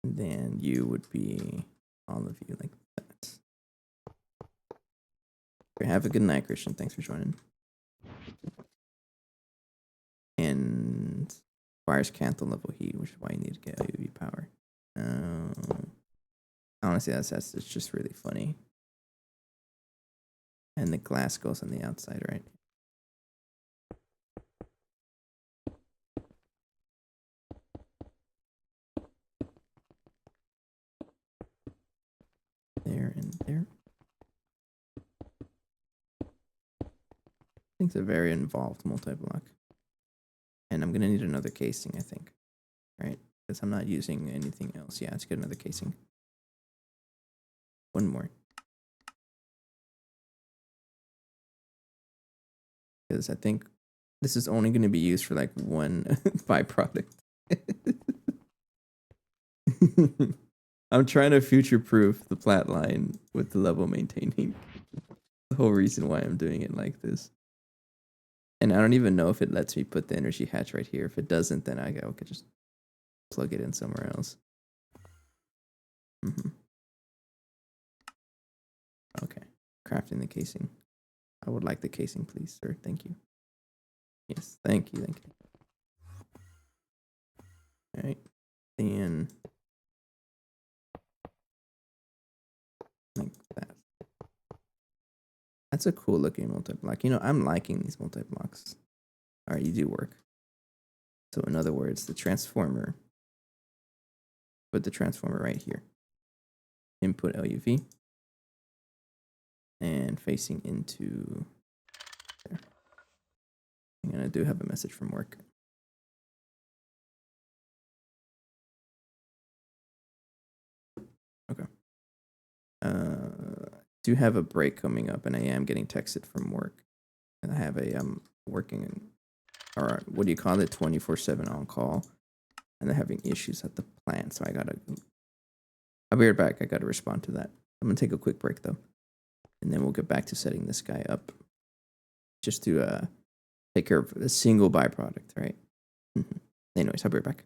And then you would be all of you like that. Have a good night, Christian. Thanks for joining. And requires Canthal level heat, which is why you need to get UV power. Honestly, that's just really funny. And the glass goes on the outside, right? There and there. I think it's a very involved multi-block. And I'm going to need another casing, I think. Right? Because I'm not using anything else. Yeah, let's get another casing. One more. Because I think this is only going to be used for like one byproduct. I'm trying to future-proof the Platline with the level maintaining. The whole reason why I'm doing it like this. And I don't even know if it lets me put the energy hatch right here. If it doesn't, then I could just plug it in somewhere else. Okay. Crafting the casing. I would like the casing, please, sir. Thank you. Yes, thank you. All right. And like that. That's a cool looking multi-block. You know, I'm liking these multi-blocks. All right, you do work. So in other words, the transformer, put the transformer right here. Input LUV. And facing into there. And I do have a message from work. Okay. Do have a break coming up, and I am getting texted from work. And I have a working, or what do you call it, 24/7 on call, and they're having issues at the plant. So I'll be right back. I gotta respond to that. I'm gonna take a quick break though, and then we'll get back to setting this guy up. just to take care of a single byproduct, right? Anyways, I'll be right back.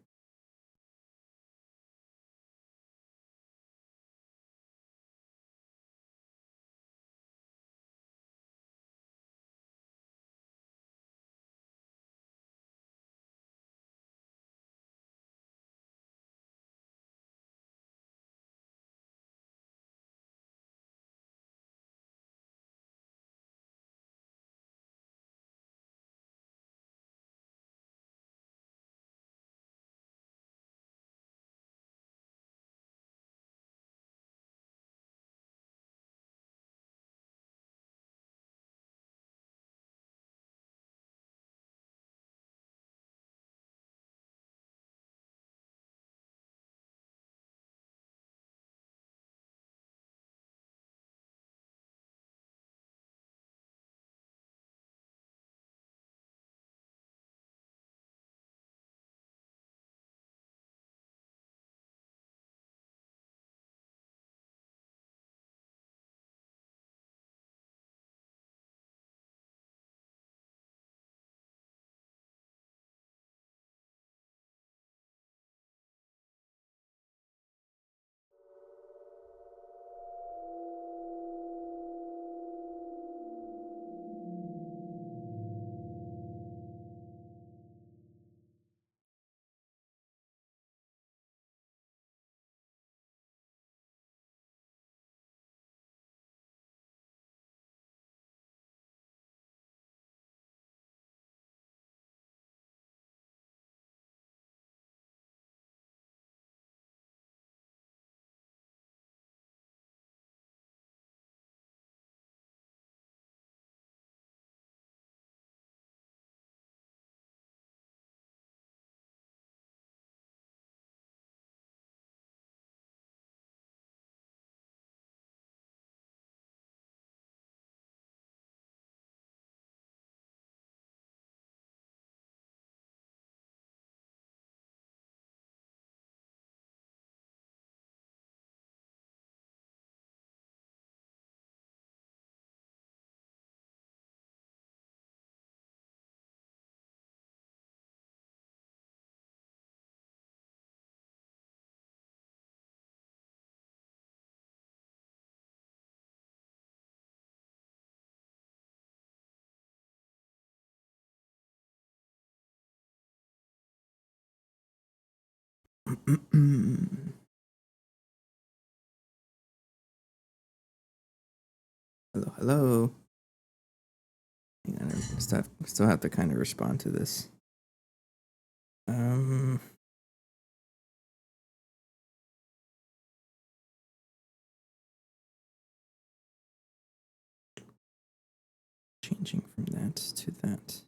Hello, hello. Hang on, still have to kind of respond to this. Um, changing from that to that.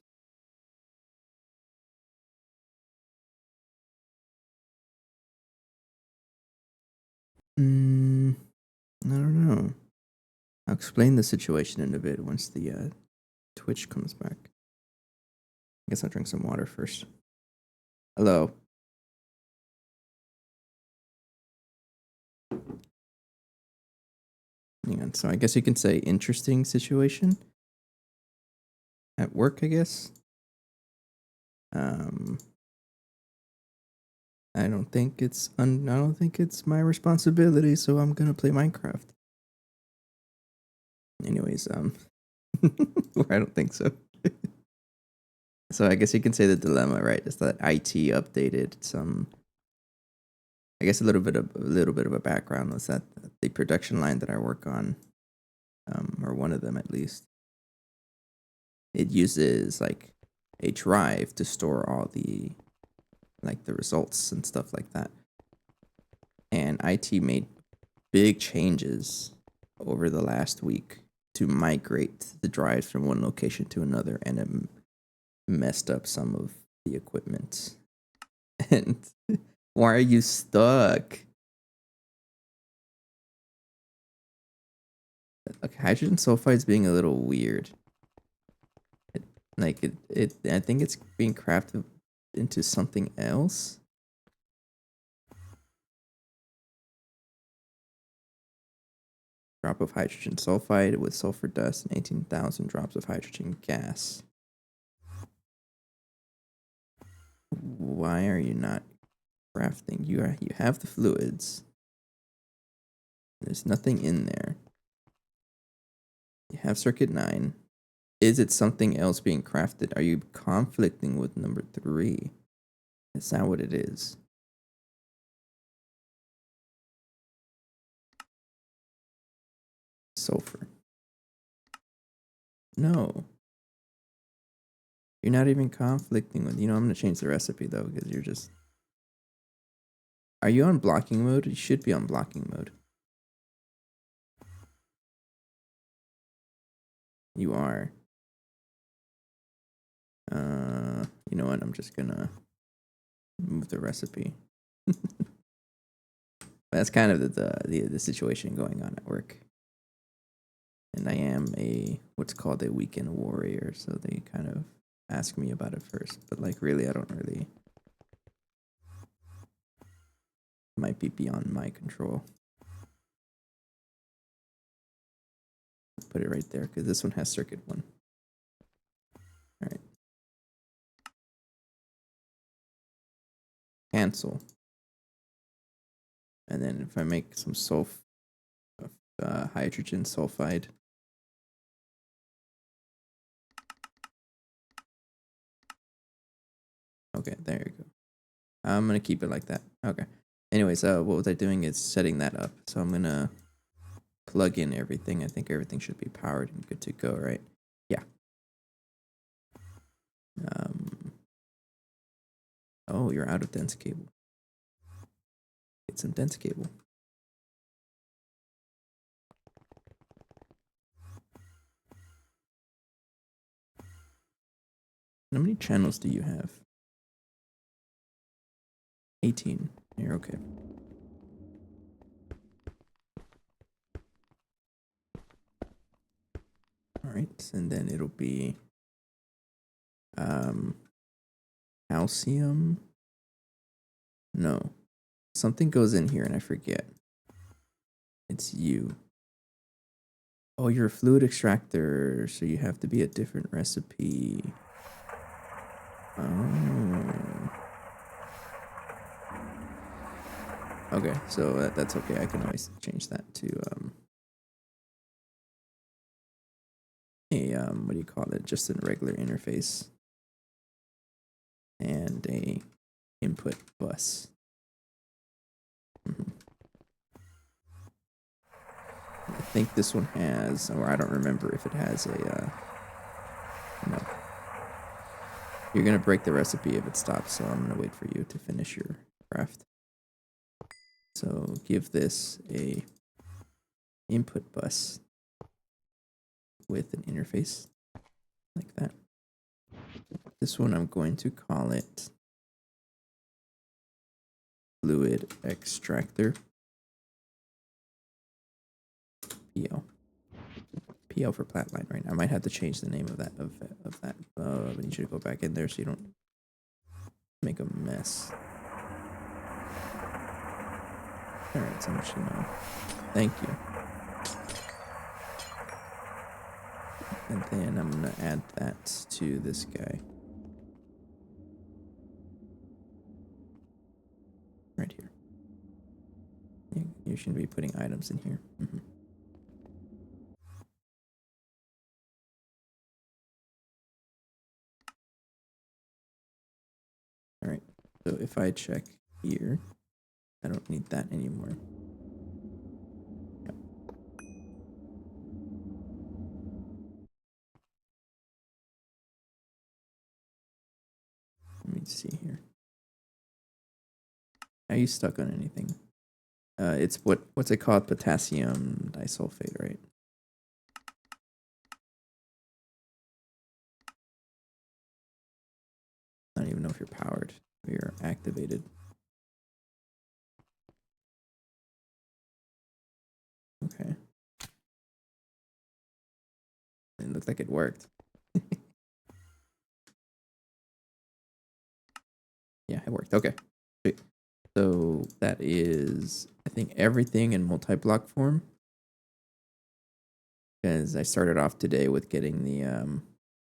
I don't know. I'll explain the situation in a bit once the Twitch comes back. I guess I'll drink some water first. Hello. Hang on. So I guess you can say interesting situation at work, I guess. I don't think it's my responsibility, so I'm gonna play Minecraft. Anyways, or I don't think so. So I guess you can say the dilemma, right? Is that IT updated some. I guess a little bit of a background was that the production line that I work on, or one of them at least, it uses like a drive to store all the results and stuff like that. And IT made big changes over the last week to migrate the drives from one location to another, and it messed up some of the equipment. And why are you stuck? Like, hydrogen sulfide is being a little weird. I think it's being crafted into something else. drop of hydrogen sulfide with sulfur dust and 18,000 drops of hydrogen gas. Why are you not crafting? You have the fluids. There's nothing in there. You have circuit 9. Is it something else being crafted? Are you conflicting with number 3? That's not what it is. Sulfur. No. You're not even conflicting with... I'm going to change the recipe, though, because you're just... Are you on blocking mode? You should be on blocking mode. You are. You know what? I'm just going to move the recipe. That's kind of the situation going on at work. And I am what's called a weekend warrior, so they kind of ask me about it first. But like, really, I don't really. Might be beyond my control. Put it right there because this one has circuit 1. All right. Cancel. And then if I make some hydrogen sulfide. Okay, there you go. I'm gonna keep it like that. Okay. Anyways, what was I doing is setting that up. So I'm gonna plug in everything. I think everything should be powered and good to go, right? Yeah. Oh, you're out of dense cable. Get some dense cable. How many channels do you have? 18. You're okay. All right, and then it'll be calcium. No, something goes in here and I forget. It's you. Oh, you're a fluid extractor, so you have to be a different recipe. Oh. Okay, so that's okay. I can always change that to what do you call it? Just a regular interface and a input bus. I think this one has, or I don't remember if it has a. No. You're gonna break the recipe if it stops, so I'm gonna wait for you to finish your craft. So give this a input bus with an interface like that. This one I'm going to call it fluid extractor. PL. PL for Platline, right? I might have to change the name of that I need you to go back in there so you don't make a mess. Alright, so much to know. Thank you. And then I'm gonna add that to this guy. Right here. You shouldn't be putting items in here. Alright, so if I check here, I don't need that anymore. Yep. Let me see here. Are you stuck on anything? It's what's it called? Potassium disulfate, right? I don't even know if you're powered or you're activated. Okay. It looked like it worked. Yeah, it worked. Okay. Great. So that is, I think, everything in multi-block form. because I started off today with getting the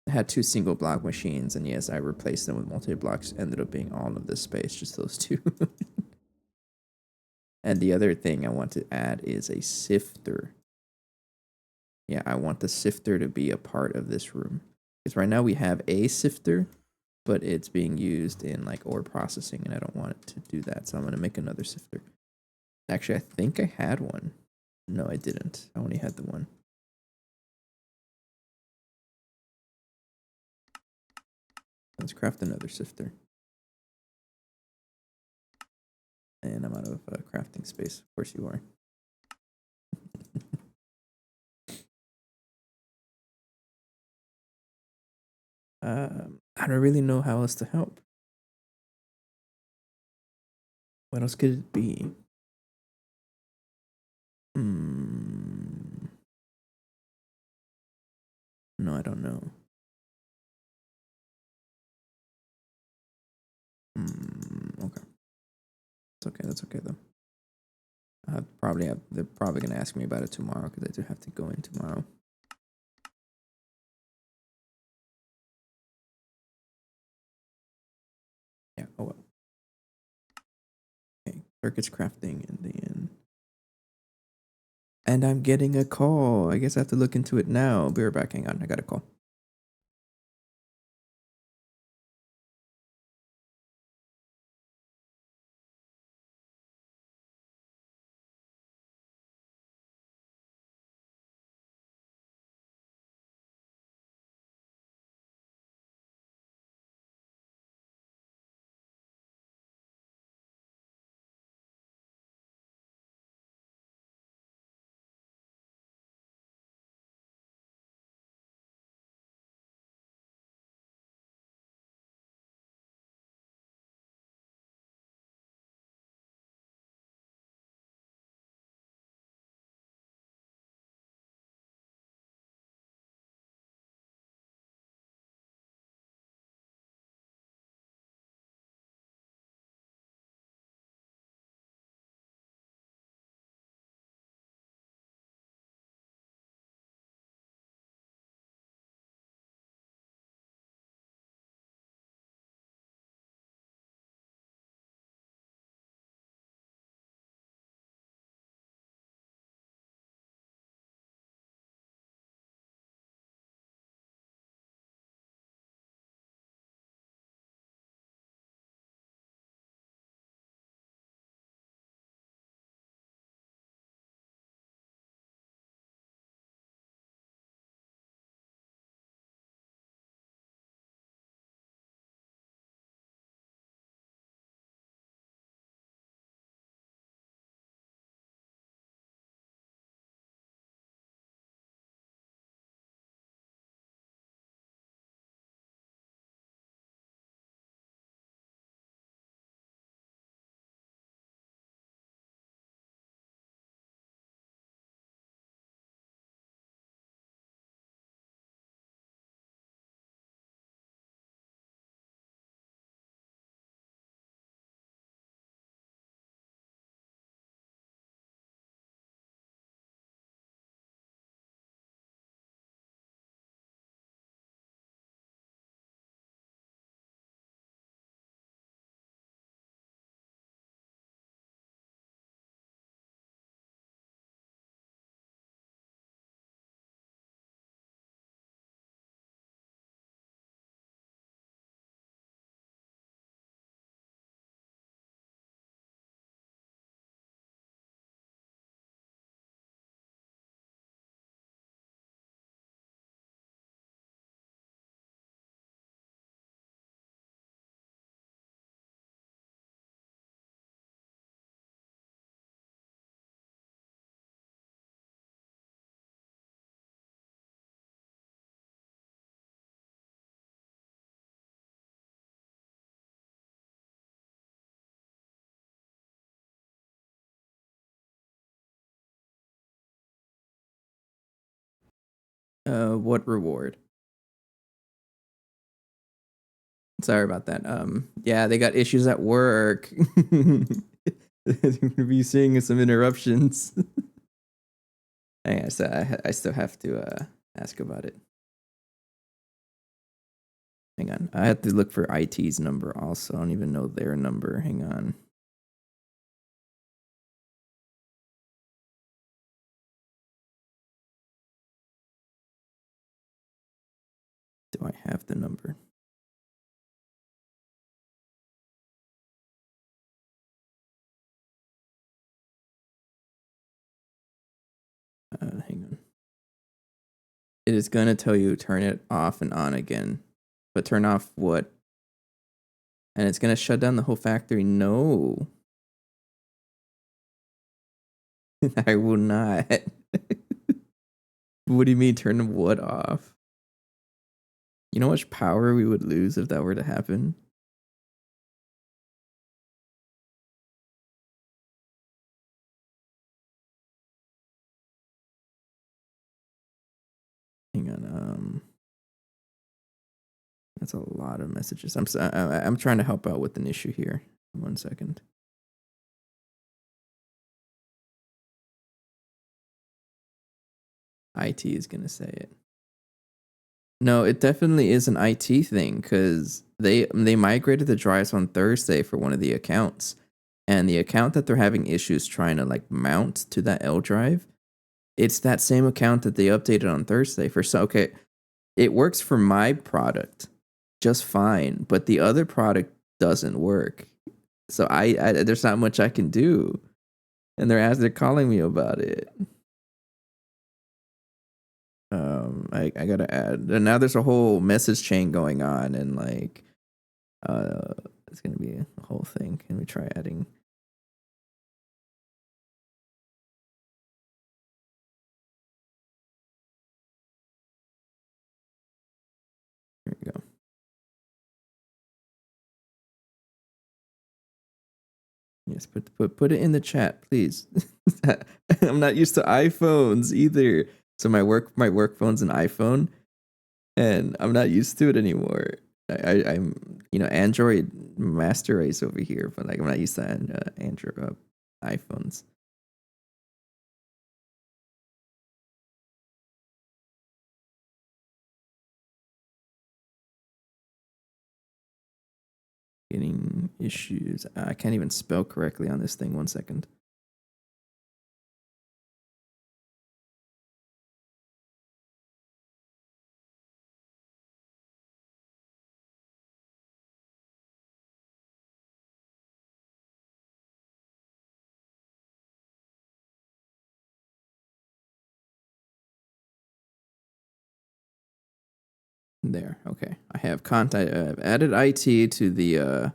I had 2 single block machines, and yes, I replaced them with multi blocks. Ended up being all of this space, just those 2. And the other thing I want to add is a sifter. Yeah, I want the sifter to be a part of this room. Because right now we have a sifter, but it's being used in like ore processing, and I don't want it to do that. So I'm going to make another sifter. Actually, I think I had one. No, I didn't. I only had the one. Let's craft another sifter. And I'm out of crafting space. Of course you are. I don't really know how else to help. What else could it be? No, I don't know. Okay. It's okay. That's okay though. They're probably gonna ask me about it tomorrow because I do have to go in tomorrow. Yeah. Oh well. Okay. Circuits crafting in the end. And I'm getting a call. I guess I have to look into it now. Be right back. Hang on. I got a call. What reward? Sorry about that. Yeah, they got issues at work. You're gonna be seeing some interruptions. I still have to ask about it. Hang on. I have to look for IT's number also. I don't even know their number. Hang on. Do I have the number? Hang on. It is going to tell you turn it off and on again. But turn off what? And it's going to shut down the whole factory. No. I will not. What do you mean turn what off? You know how much power we would lose if that were to happen? Hang on. That's a lot of messages. I'm trying to help out with an issue here. 1 second. IT is gonna say it. No, it definitely is an IT thing because they migrated the drives on Thursday for one of the accounts, and the account that they're having issues trying to like mount to that L drive, it's that same account that they updated on Thursday for. So okay, it works for my product just fine, but the other product doesn't work. So I there's not much I can do, and they're calling me about it. I gotta add, and now there's a whole message chain going on, and like it's gonna be a whole thing. Can we try adding? Here we go. Yes, put it in the chat, please. I'm not used to iPhones either. So my work phone's an iPhone, and I'm not used to it anymore. I'm Android master race over here, but like I'm not used to Android iPhones. Getting issues. I can't even spell correctly on this thing. 1 second. There. Okay. I have contact. I've added IT to the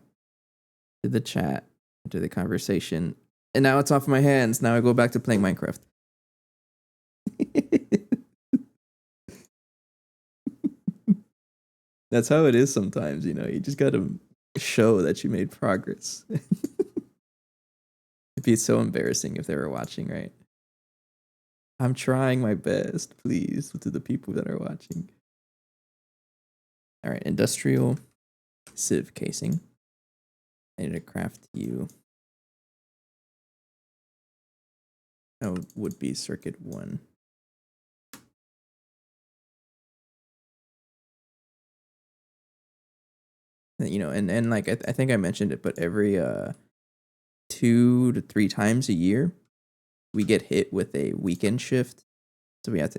chat, to the conversation, and now it's off my hands. Now I go back to playing Minecraft. That's how it is sometimes. You just gotta show that you made progress. It'd be so embarrassing if they were watching, right? I'm trying my best, please, to the people that are watching. All right, industrial sieve casing. I need to craft you. That would be circuit 1. And like I think I mentioned it, but every 2 to 3 times a year, we get hit with a weekend shift. So we have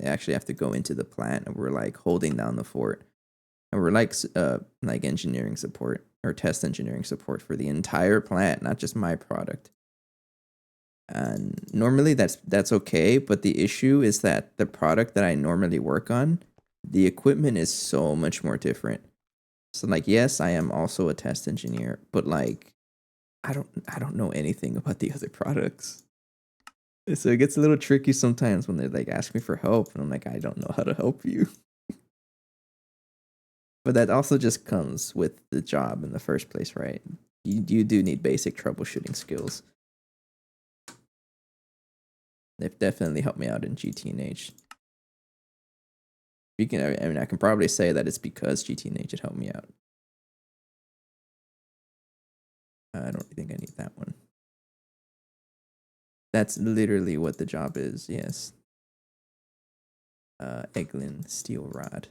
to go into the plant, and we're like holding down the fort, and we're like engineering support or test engineering support for the entire plant, not just my product. And normally that's okay, but the issue is that the product that I normally work on, the equipment is so much more different. So like, yes, I am also a test engineer, but like I don't know anything about the other products. So it gets a little tricky sometimes when they like ask me for help, and I'm like, I don't know how to help you. But that also just comes with the job in the first place, right? You do need basic troubleshooting skills. They've definitely helped me out in GT&H. I mean, I can probably say that it's because GT&H had helped me out. I don't think I need that one. That's literally what the job is, yes. Eglin steel rod.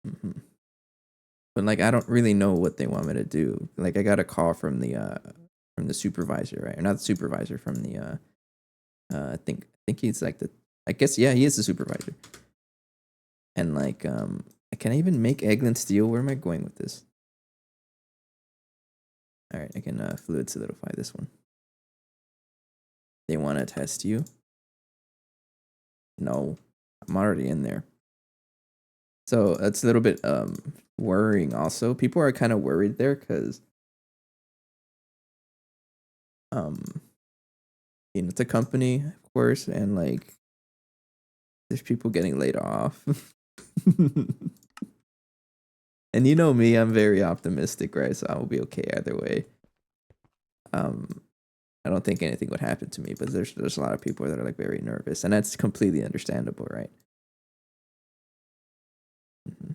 Mm-hmm. But like, I don't really know what they want me to do. Like, I got a call from the supervisor, right? Or not the supervisor, from the I think he's like the, I guess, yeah, he is the supervisor. And like, can I even make Eglin steel? Where am I going with this? All right, I can fluid solidify this one. They want to test you? No, I'm already in there. So that's a little bit worrying. Also, people are kind of worried there because it's a company, of course, and like there's people getting laid off. And you know me, I'm very optimistic, right? So I will be okay either way. I don't think anything would happen to me, but there's a lot of people that are like very nervous, and that's completely understandable, right? Mm-hmm.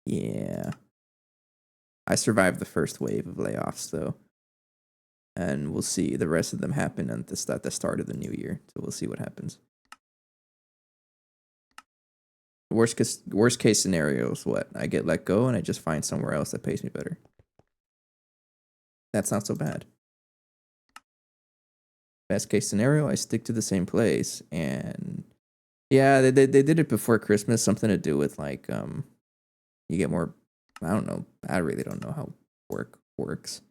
Yeah, I survived the first wave of layoffs though, and we'll see the rest of them happen at the start of the new year. So we'll see what happens. Worst case scenario is what? I get let go and I just find somewhere else that pays me better. That's not so bad. Best case scenario, I stick to the same place, and yeah, they did it before Christmas. Something to do with like you get more. I don't know. I really don't know how work works.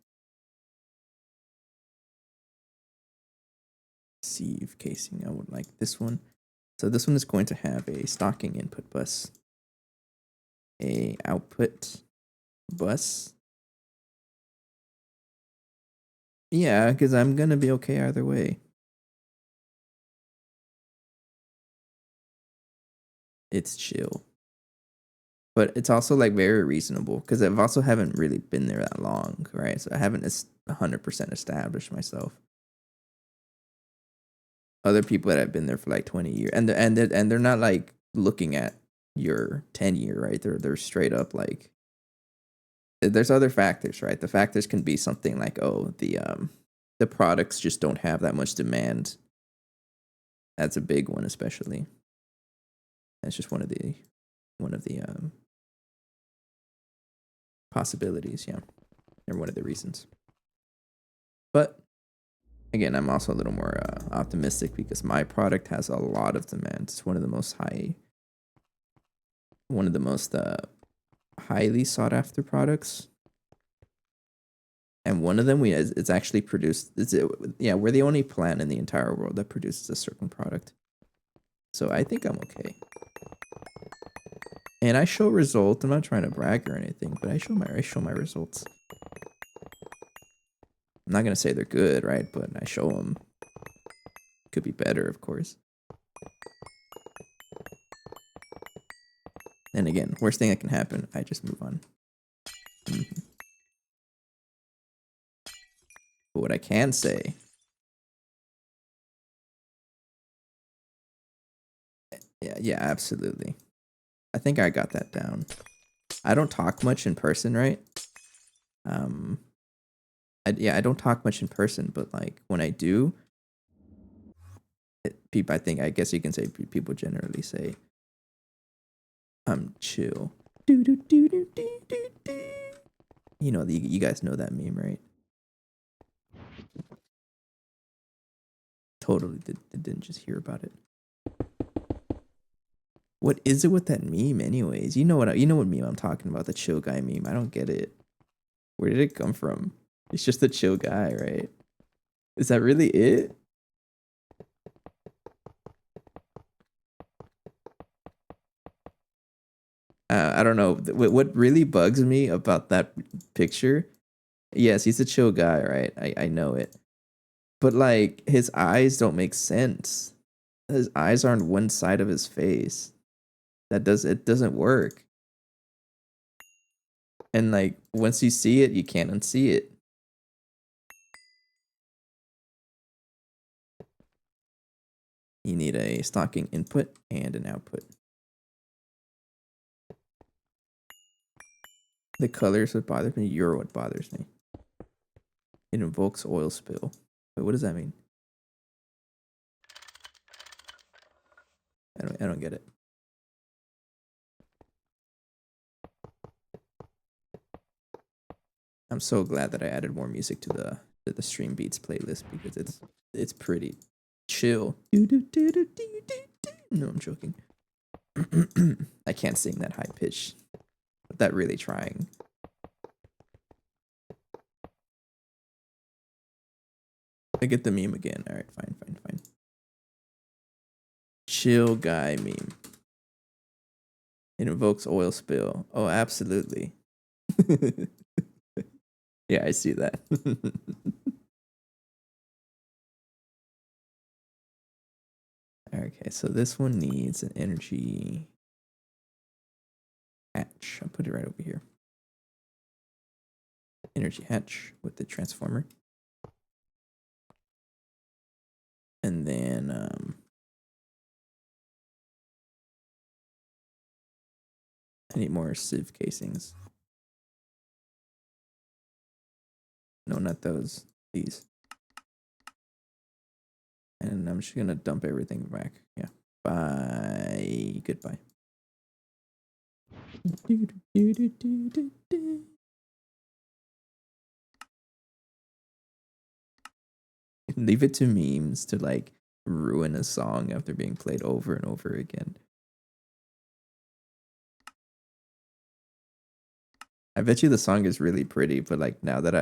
Sieve casing. I would like this one. So this one is going to have a stocking input bus, a output bus. Yeah, because I'm gonna be okay either way. It's chill, but it's also like very reasonable because I've also haven't really been there that long, right? So I haven't 100% established myself. Other people that have been there for like 20 years, and they're not like looking at your tenure, right? They're straight up like, there's other factors, right? The factors can be something like, oh, the products just don't have that much demand. That's a big one, especially. That's just one of the possibilities, yeah, or one of the reasons. But again, I'm also a little more optimistic because my product has a lot of demand. It's one of the most highly sought after products, and one of them it's actually produced. Yeah, we're the only plant in the entire world that produces a certain product. So I think I'm okay. And I show results. I'm not trying to brag or anything, but I show my results. I'm not gonna say they're good, right? But I show them. Could be better, of course. And again, worst thing that can happen, I just move on. Mm-hmm. But what I can say, yeah, absolutely. I think I got that down. I don't talk much in person, right? Um, I don't talk much in person, but like when I do, people, I guess you can say people generally say, I'm chill. Do do do do do do do. You guys know that meme, right? Totally didn't just hear about it. What is it with that meme, anyways? You know what meme I'm talking about? The chill guy meme. I don't get it. Where did it come from? It's just a chill guy, right? Is that really it? I don't know. What really bugs me about that picture? Yes, he's a chill guy, right? I know it. But like his eyes don't make sense. His eyes are on one side of his face. It doesn't work. And like once you see it, you can't unsee it. You need a stocking input and an output. The colors would bother me. You're what bothers me. It invokes oil spill. Wait, what does that mean? I don't get it. I'm so glad that I added more music to the stream beats playlist because it's pretty chill. No, I'm joking. I can't sing that high pitch. But that really trying. I get the meme again. All right, fine. Chill guy meme. It invokes oil spill. Oh, absolutely. Yeah, I see that. Okay, so this one needs an energy hatch. I'll put it right over here. Energy hatch with the transformer. And then I need more sieve casings. No, not those. These. And I'm just gonna dump everything back. Yeah. Bye. Goodbye. Leave it to memes to like ruin a song after being played over and over again. I bet you the song is really pretty, but like now that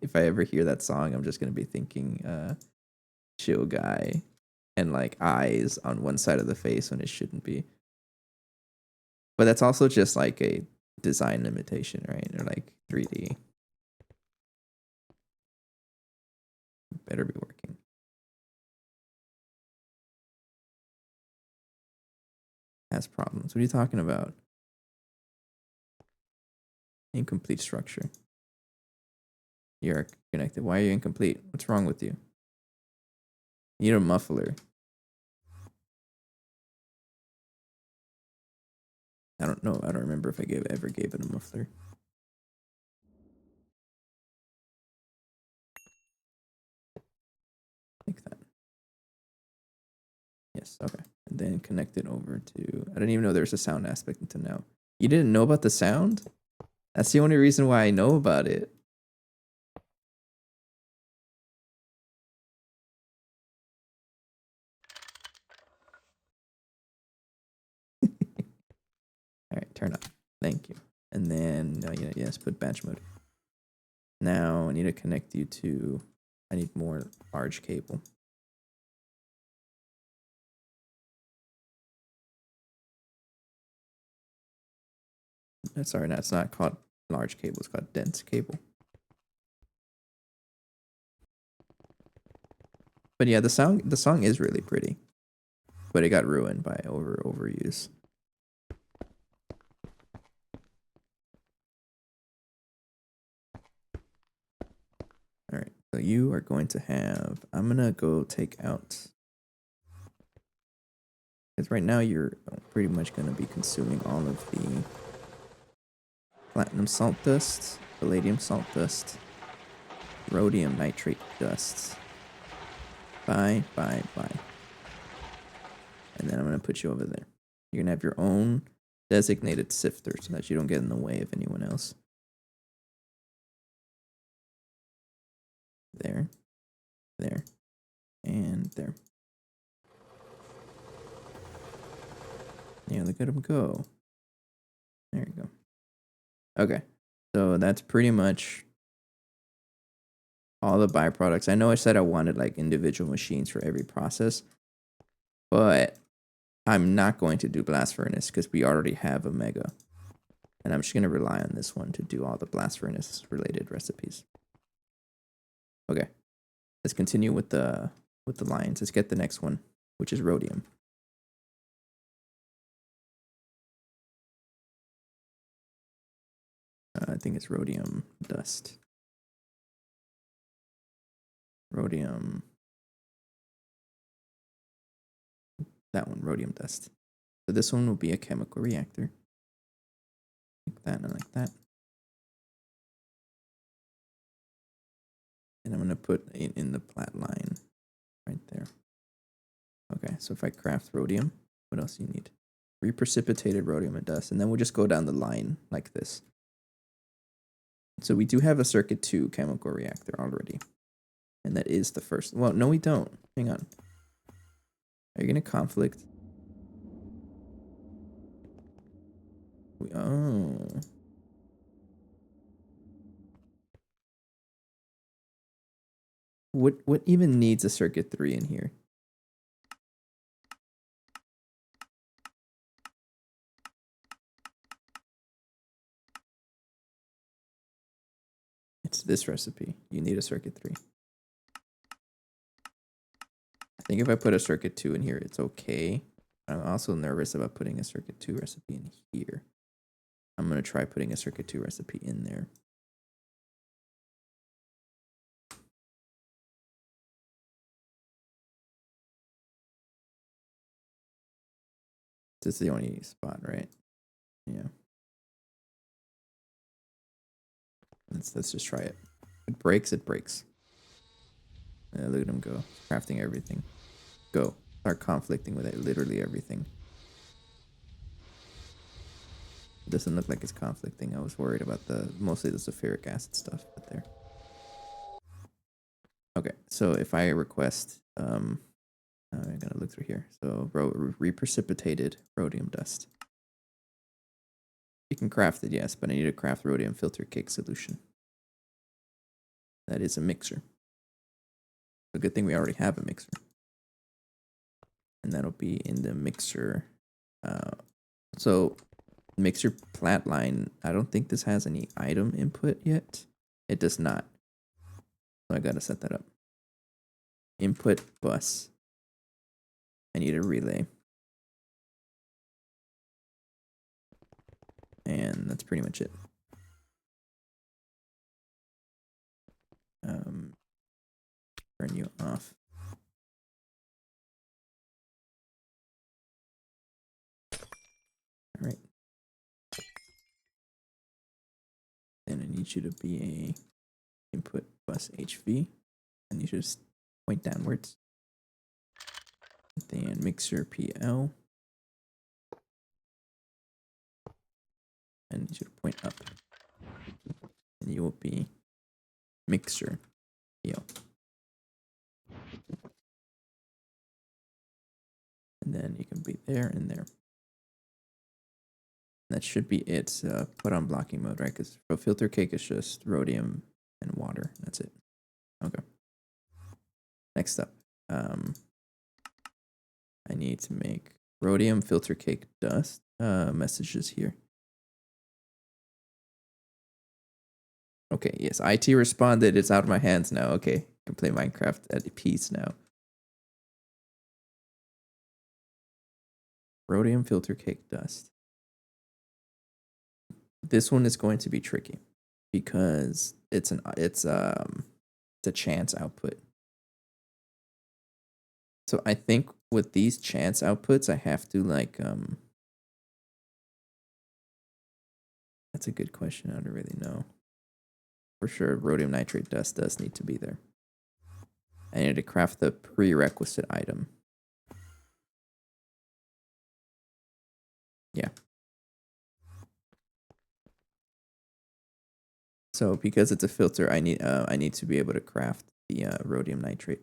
if I ever hear that song, I'm just gonna be thinking chill guy and like eyes on one side of the face when it shouldn't be. But that's also just like a design limitation, right? Or like 3D. Better be working. Has problems. What are you talking about? Incomplete structure. You're connected. Why are you incomplete? What's wrong with you? You need a muffler. I don't know. I don't remember if I ever gave it a muffler. Like that. Yes, okay. And then connect it over to... I didn't even know there was a sound aspect until now. You didn't know about the sound? That's the only reason why I know about it. Alright, turn up. Thank you. And then, yes, put batch mode. Now I need to connect you to... I need more large cable. Sorry, no, it's not called large cable. It's called dense cable. But yeah, the song is really pretty, but it got ruined by overuse. All right, so you are going to have. I'm gonna go take out. Because right now you're pretty much gonna be consuming all of the platinum salt dust, palladium salt dust, rhodium nitrate dust. Bye. And then I'm gonna put you over there. You're gonna have your own designated sifter so that you don't get in the way of anyone else. There, and there. Yeah, look at him go. There you go. Okay, so that's pretty much all the byproducts. I know I said I wanted like individual machines for every process, but I'm not going to do blast furnace because we already have a mega. And I'm just going to rely on this one to do all the blast furnace related recipes. Okay, let's continue with the lines. Let's get the next one, which is rhodium. I think it's rhodium dust. Rhodium. That one, rhodium dust. So this one will be a chemical reactor. Like that and like that. And I'm going to put it in the Platline right there. Okay, so if I craft rhodium, what else do you need? Reprecipitated rhodium and dust. And then we'll just go down the line like this. So we do have a circuit 2 chemical reactor already. And that is the first. Well, no, we don't. Hang on. Are you going to conflict? Oh. What even needs a circuit 3 in here? It's this recipe. You need a circuit 3. I think if I put a circuit 2 in here, it's okay. I'm also nervous about putting a circuit 2 recipe in here. I'm going to try putting a circuit 2 recipe in there. This is the only spot, right? Yeah. Let's just try it. If it breaks, it breaks. Look at him go. Crafting everything. Go. Start conflicting with it. Literally everything. It doesn't look like it's conflicting. I was worried about mostly the sulfuric acid stuff, but there. Okay, so if I request, I'm gonna look through here. So reprecipitated rhodium dust. You can craft it, yes, but I need to craft rhodium filter cake solution. That is a mixer. A good thing we already have a mixer. And that'll be in the mixer. So mixer Platline, I don't think this has any item input yet. It does not. So I gotta set that up. Input bus. I need a relay. And that's pretty much it. Turn you off. All right. Then I need you to be a input bus HV. And you just point downwards. Then mixer PL. And you should point up. And you will be mixer PL. And then you can be there and there. That should be it. Put on blocking mode, right? Because filter cake is just rhodium and water. That's it. Okay. Next up, I need to make rhodium filter cake dust. Messages here. Okay, yes. IT responded. It's out of my hands now. Okay, can play Minecraft at peace now. Rhodium filter cake dust. This one is going to be tricky because it's a chance output. So I think with these chance outputs, I have to that's a good question. I don't really know. For sure, rhodium nitrate dust does need to be there. I need to craft the prerequisite item. Yeah. So because it's a filter, I need to be able to craft the rhodium nitrate.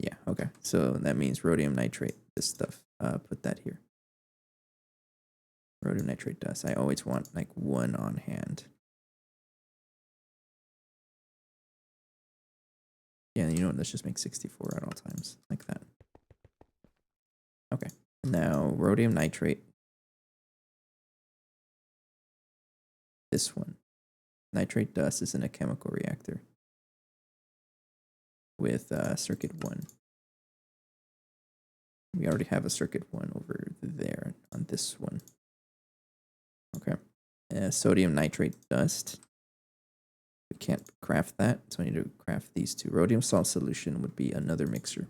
Yeah, okay. So that means rhodium nitrate, this stuff. Put that here. Rhodium nitrate dust. I always want like one on hand. Yeah, you know what? Let's just make 64 at all times, like that. Okay. Now, rhodium nitrate. This one. Nitrate dust is in a chemical reactor with circuit 1. We already have a circuit 1 over there on this one. Okay. Sodium nitrate dust. We can't craft that, so I need to craft these two. Rhodium salt solution would be another mixer.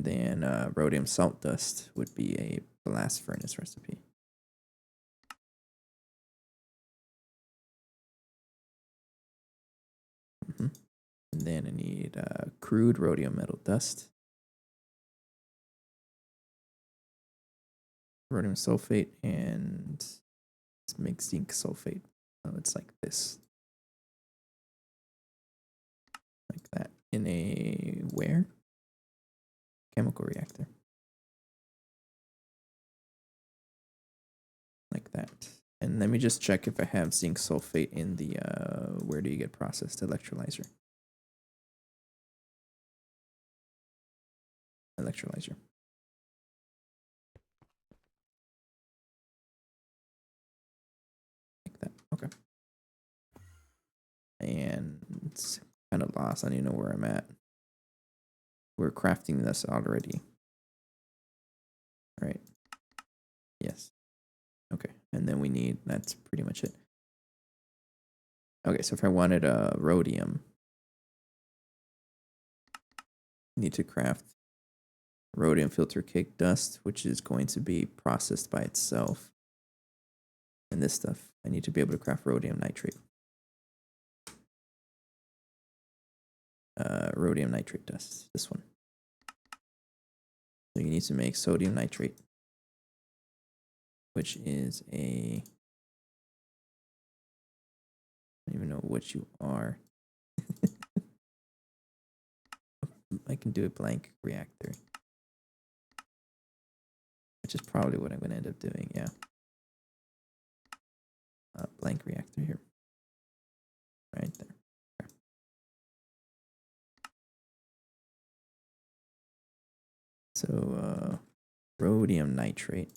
And then rhodium salt dust would be a blast furnace recipe. And then I need crude rhodium metal dust, rhodium sulfate, and let's make zinc sulfate. So it's like this. Like that. In a where? Chemical reactor. Like that. And let me just check if I have zinc sulfate in the, where do you get processed electrolyzer? Electrolyzer. Like that. Okay. And it's kind of lost. I don't even know where I'm at. We're crafting this already. Right. Yes. Okay. And then we need, that's pretty much it. Okay, so if I wanted a rhodium, I need to craft rhodium filter cake dust, which is going to be processed by itself. And this stuff, I need to be able to craft rhodium nitrate. Rhodium nitrate dust, this one. So you need to make sodium nitrate, which is a, I don't even know what you are. I can do a blank reactor, which is probably what I'm going to end up doing, yeah. Blank reactor here. Right there. Okay. So, rhodium nitrate.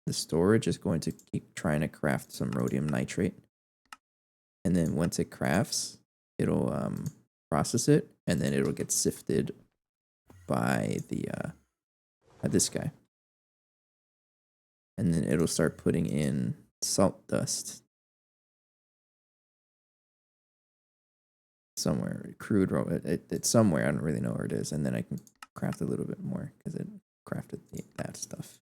The storage is going to keep trying to craft some rhodium nitrate. And then once it crafts, it'll process it, and then it'll get sifted by the this guy. And then it'll start putting in salt dust somewhere. Crude, it's somewhere. I don't really know where it is. And then I can craft a little bit more because it crafted that stuff.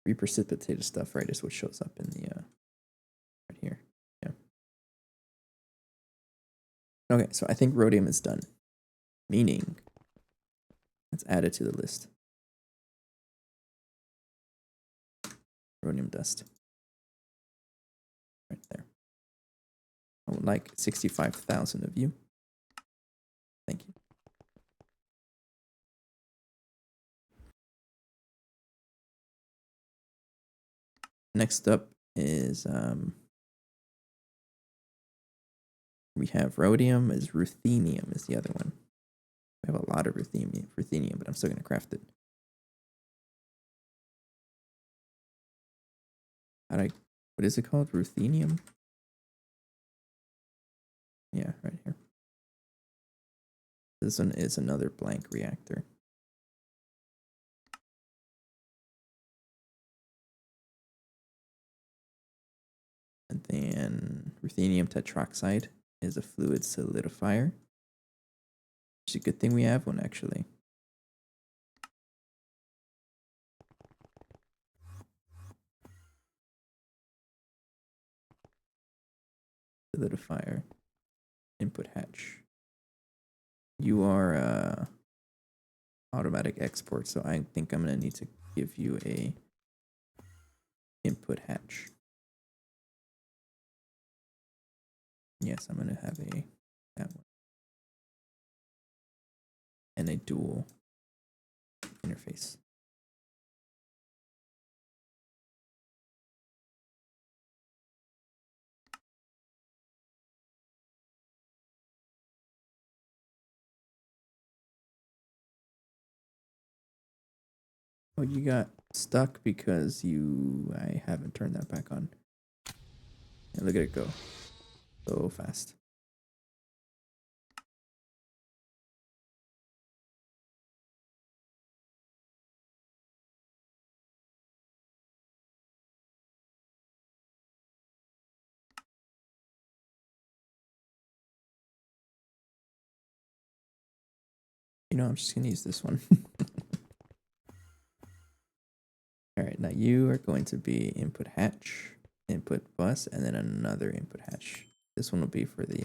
Reprecipitated stuff, right, is what shows up in the right here. Yeah. Okay, so I think rhodium is done. Meaning, let's add it to the list. Rhodium dust. Right there. I would like 65,000 of you. Thank you. Next up is we have rhodium, is ruthenium is the other one. We have a lot of ruthenium, but I'm still going to craft it. What is it called? Ruthenium? Yeah, right here. This one is another blank reactor. And then ruthenium tetroxide is a fluid solidifier. Which is a good thing we have one, actually. Solidifier. Input hatch. You are automatic export, so I think I'm going to need to give you a input hatch. Yes, I'm going to have that one. And a dual interface. Oh, you got stuck because I haven't turned that back on. And look at it go. So fast. You know, I'm just gonna use this one. All right, now you are going to be input hatch, input bus, and then another input hatch. This one will be for the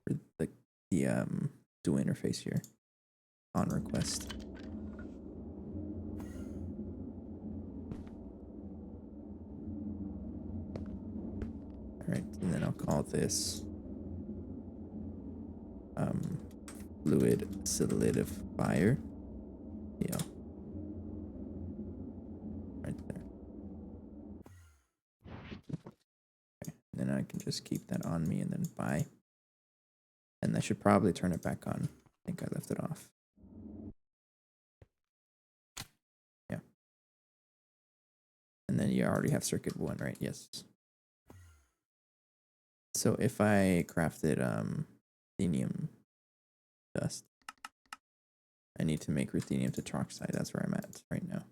for the dual interface here on request. All right, and then I'll call this fluid solidifier. Yeah, right there. Okay. And then I can just keep that on me and then buy. And I should probably turn it back on. I think I left it off. Yeah. And then you already have circuit 1, right? Yes. So if I crafted ruthenium dust, I need to make ruthenium tetroxide. That's where I'm at right now.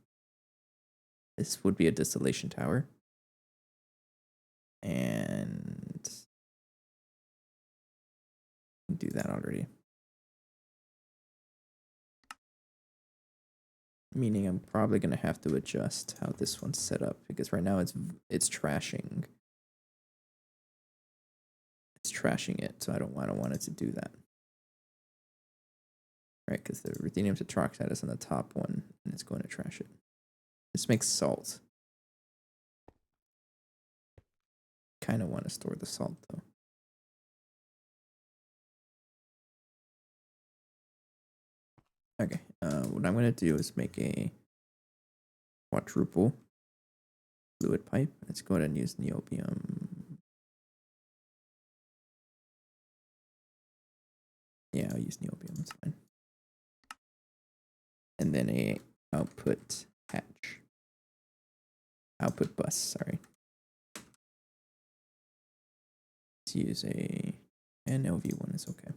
This would be a distillation tower. And do that already. Meaning I'm probably going to have to adjust how this one's set up because right now it's trashing. It's trashing it, so I don't want it to do that. Right, because the ruthenium tetroxide is on the top one and it's going to trash it. This makes salt. Kind of want to store the salt though. Okay, what I'm going to do is make a quadruple fluid pipe. Let's go ahead and use niobium. Yeah, I'll use niobium, it's fine. And then a output hatch. Output bus, sorry. Let's use an LV1 is okay.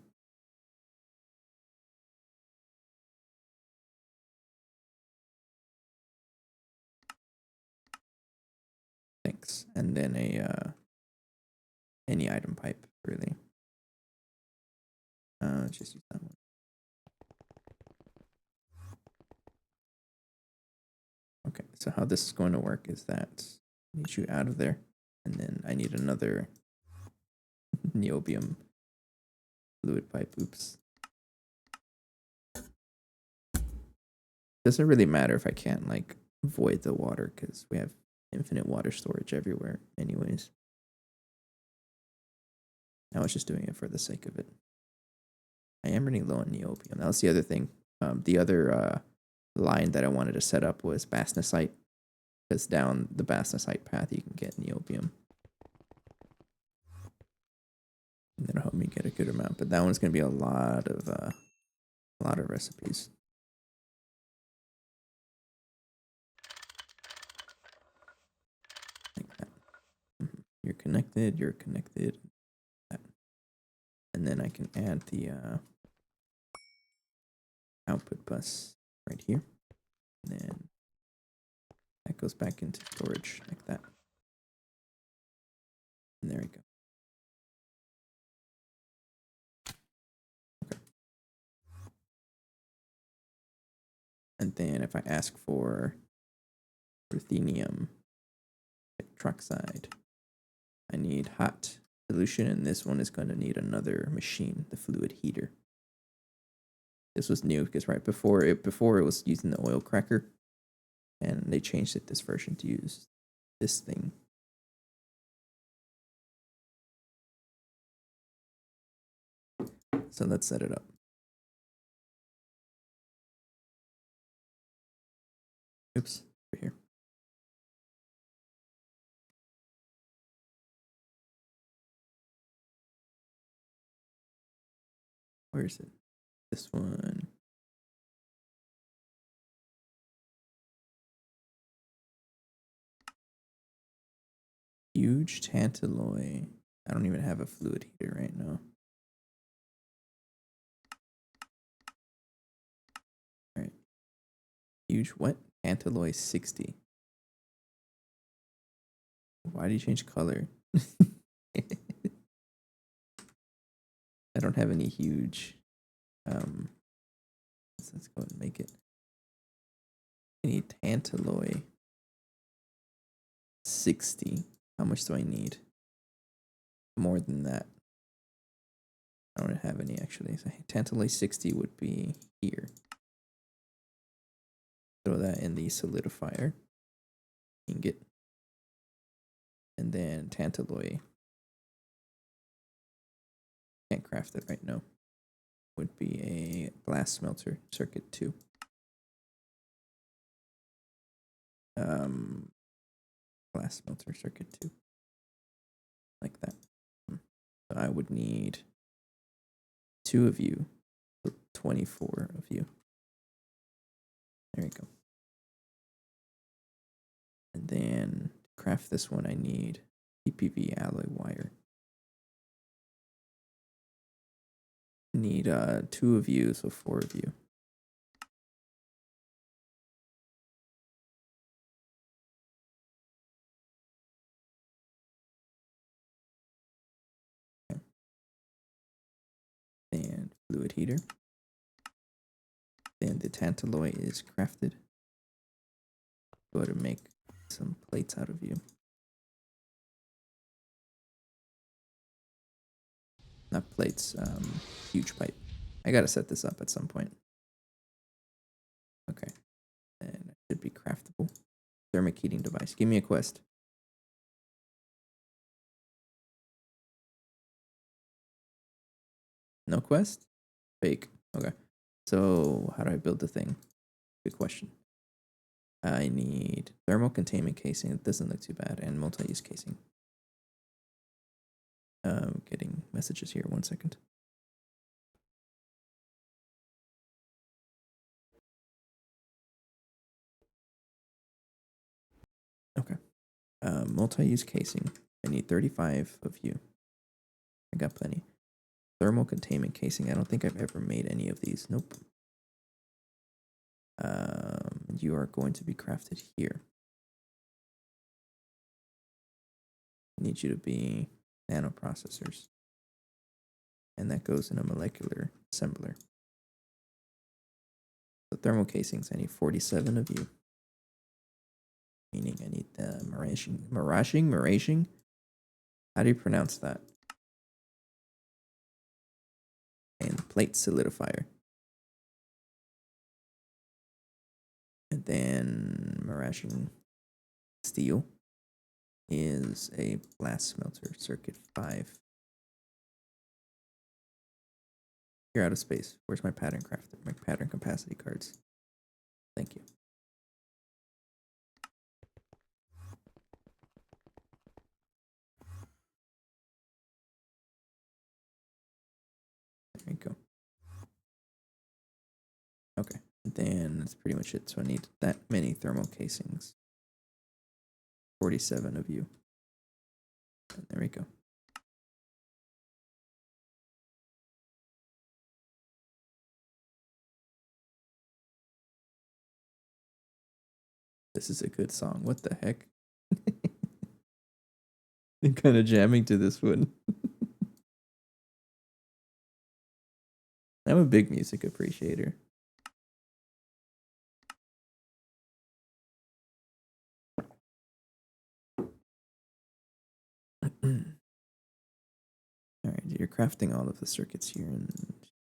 Thanks. And then a any item pipe, really. Just use that one. Okay, so how this is going to work is that I need you out of there, and then I need another niobium fluid pipe. Oops. Doesn't really matter if I can't like void the water because we have infinite water storage everywhere anyways. I was just doing it for the sake of it. I am running low on niobium. That was the other thing. The other line that I wanted to set up was bastnasite, because down the bastnasite path you can get niobium. And that'll help me get a good amount. But that one's gonna be a lot of recipes. Like that. You're connected, you're connected. That. And then I can add the output bus right here. And then that goes back into storage like that. And there we go. Okay. And then if I ask for ruthenium tetroxide, I need hot solution, and this one is going to need another machine, the fluid heater. This was new because right before it was using the oil cracker, and they changed it this version to use this thing. So let's set it up. Oops, over here. Where is it? This one. Huge tantalloy. I don't even have a fluid heater right now. All right. Huge what? Tantalloy 60. Why do you change color? I don't have any huge. Let's go and make it. I need tantalloy 60. How much do I need? More than that. I don't have any actually. So tantalloy 60 would be here. Throw that in the solidifier ingot. And then tantalloy. Can't craft it right now. Would be a glass smelter circuit 2. Glass smelter circuit 2. Like that. So I would need 2 of you. 24 of you. There you go. And then to craft this one, I need PPV alloy wire. Need 2 of you, so 4 of you. Okay. And fluid heater. Then the tantalloy is crafted. Go ahead and make some plates out of you. Not plates, huge pipe. I gotta set this up at some point. Okay. And it should be craftable. Thermic heating device. Give me a quest. No quest? Fake. Okay. So how do I build the thing? Good question. I need thermal containment casing. It doesn't look too bad. And multi-use casing. Getting messages here. 1 second. Okay. Multi-use casing. I need 35 of you. I got plenty. Thermal containment casing. I don't think I've ever made any of these. Nope. You are going to be crafted here. I need you to be nanoprocessors. And that goes in a molecular assembler. The thermal casings, I need 47 of you. Meaning I need the miraging? How do you pronounce that? And plate solidifier. And then miraging steel is a glass smelter circuit 5. You're out of space. Where's my pattern crafter? My pattern capacity cards. Thank you. There you go. Okay, then that's pretty much it. So I need that many thermal casings. 47 of you. And there we go. This is a good song. What the heck? I'm kind of jamming to this one. I'm a big music appreciator. Alright, you're crafting all of the circuits here and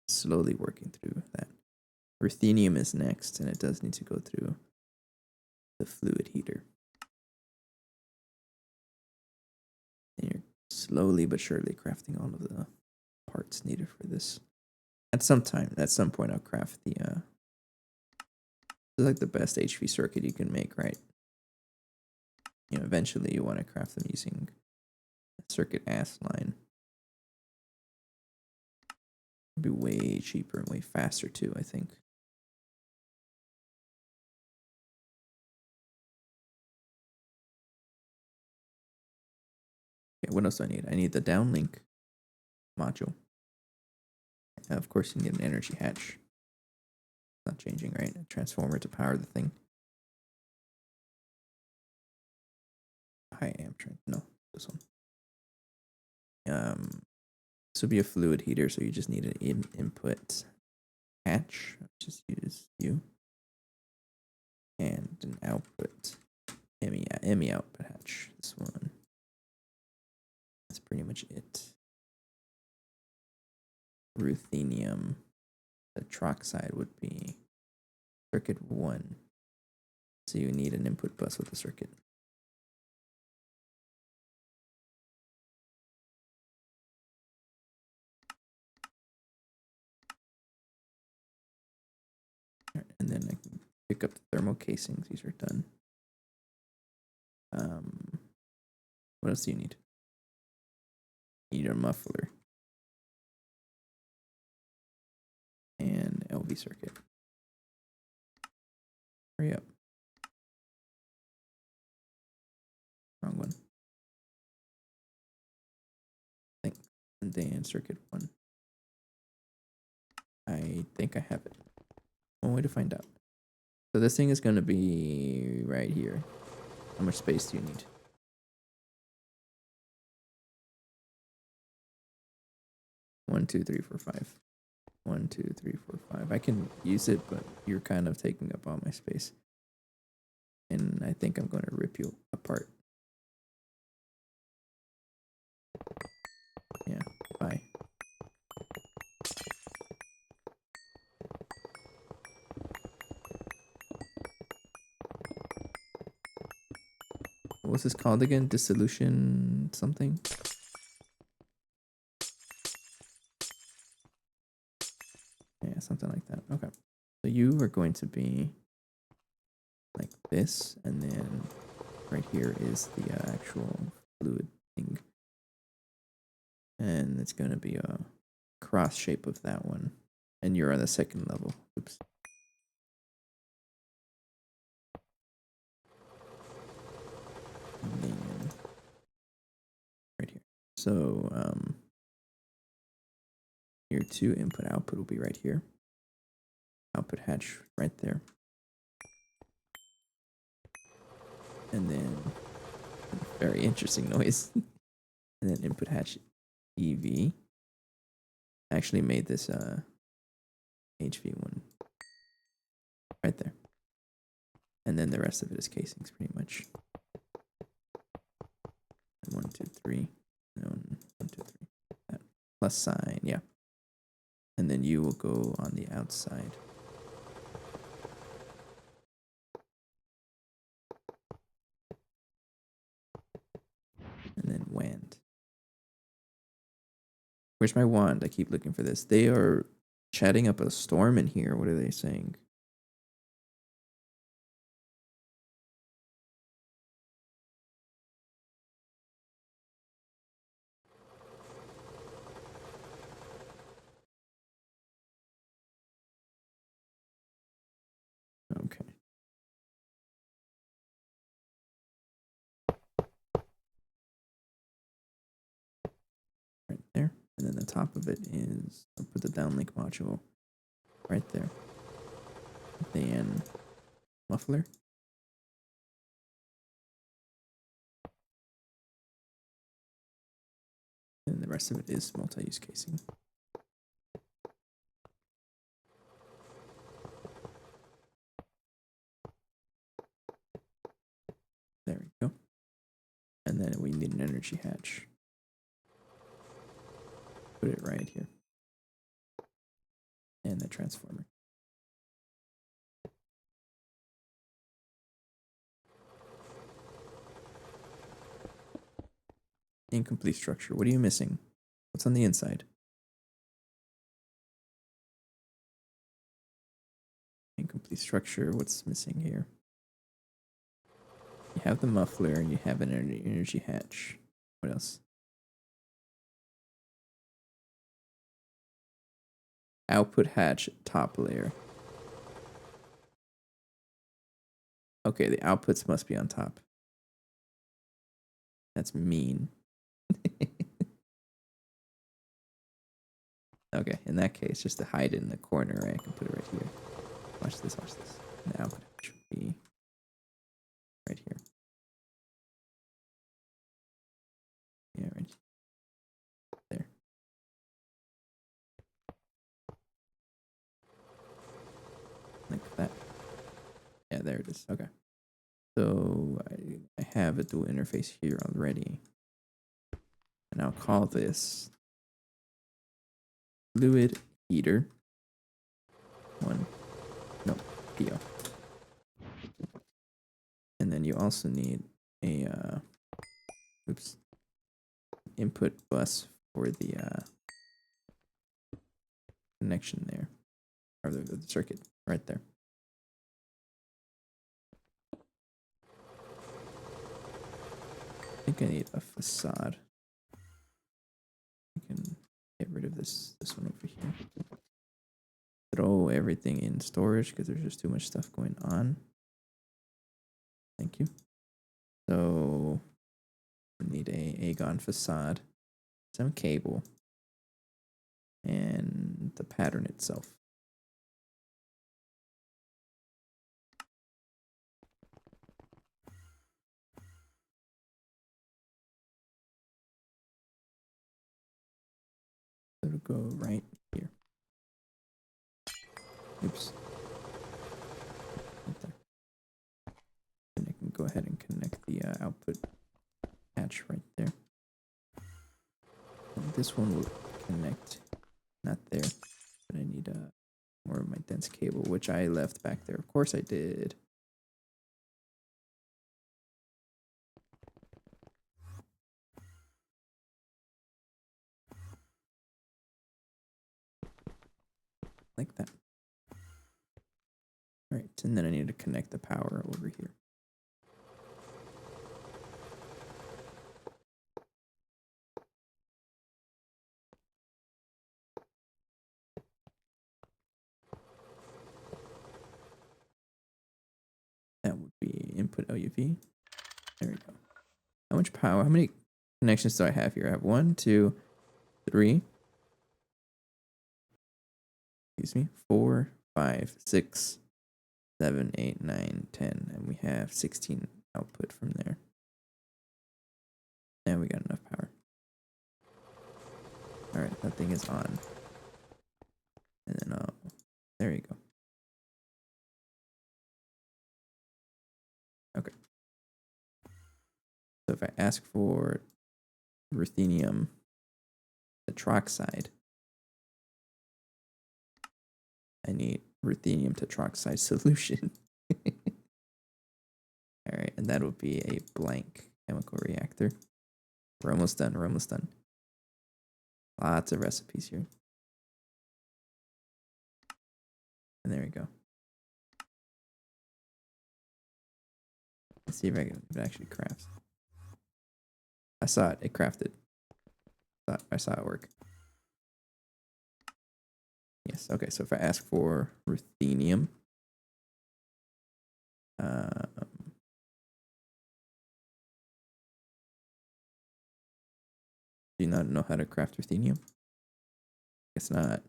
slowly working through that. Ruthenium is next, and it does need to go through the fluid heater. And you're slowly but surely crafting all of the parts needed for this. At some point, I'll craft the it's like the best HV circuit you can make, right? You know, eventually you want to craft them using circuit ass line. It'd be way cheaper and way faster too, I think. Okay, what else do I need? I need the downlink module. Of course, you need an energy hatch. Not changing, right? A transformer to power the thing. I am trying. No, this one. This would be a fluid heater, so you just need an input hatch. Just use U. And an output ME output hatch. This one. That's pretty much it. Ruthenium. The troxide would be circuit 1. So you need an input bus with a circuit. And then I can pick up the thermal casings. These are done. What else do you need? You need a muffler. And LV circuit. Hurry up. Wrong one. And then circuit 1. I think I have it. One way to find out. So this thing is going to be right here. How much space do you need? 1, 2, 3, 4, 5. 1, 2, 3, 4, 5. I can use it, but you're kind of taking up all my space. And I think I'm going to rip you apart. Yeah, bye. What's this called again? Dissolution something? Yeah, something like that. Okay. So you are going to be like this, and then right here is the actual fluid thing. And it's going to be a cross shape of that one. And you're on the second level. Oops. And then right here. So your 2 input output will be right here. Output hatch right there. And then very interesting noise. And then input hatch EV. I actually made this HV one right there. And then the rest of it is casings pretty much. 1, 2, 3. No, 1, 2, 3. That plus sign, yeah. And then you will go on the outside. And then wand. Where's my wand? I keep looking for this. They are chatting up a storm in here. What are they saying? Okay. Right there. And then the top of it is, I'll put the downlink module right there. Then muffler. And the rest of it is multi-use casing. There we go. And then we need an energy hatch. Put it right here. And the transformer. Incomplete structure. What are you missing? What's on the inside? Incomplete structure. What's missing here? You have the muffler and you have an energy hatch. What else? Output hatch top layer. Okay, the outputs must be on top. That's mean. Okay, in that case, just to hide it in the corner, right? I can put it right here. Watch this, watch this. And the output should be right here. Yeah, right there. Yes. Okay. So I have a dual interface here already. And I'll call this fluid heater 1. No, PO. And then you also need a input bus for the connection there, or the circuit right there. I think I need a facade. I can get rid of this one over here. Throw everything in storage because there's just too much stuff going on. Thank you. So we need a Aegon facade, some cable, and the pattern itself. It'll go right here. Oops. Right there. And I can go ahead and connect the output patch right there. And this one will connect, not there, but I need more of my dense cable, which I left back there. Of course I did. Like that. All right, and then I need to connect the power over here. That would be input LUV. There we go. How much power? How many connections do I have here? I have 1, 2, 3. Excuse me. 4, 5, 6, 7, 8, 9, 10. And we have 16 output from there. And we got enough power. Alright, that thing is on. And then, there you go. Okay. So if I ask for ruthenium tetroxide, I need ruthenium tetroxide solution. Alright, and that will be a blank chemical reactor. We're almost done. We're almost done. Lots of recipes here. And there we go. Let's see if I can, if it actually crafts. I saw it. It crafted. I saw it work. Yes. Okay. So if I ask for ruthenium, do you not know how to craft ruthenium? Guess not.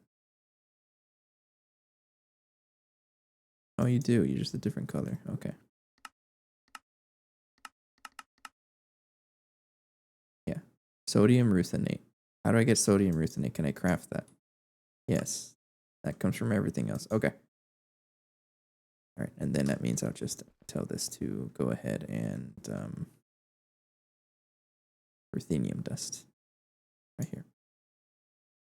Oh, you do. You're just a different color. Okay. Yeah. Sodium ruthenate. How do I get sodium ruthenate? Can I craft that? Yes. That comes from everything else. Okay. All right. And then that means I'll just tell this to go ahead and ruthenium dust right here.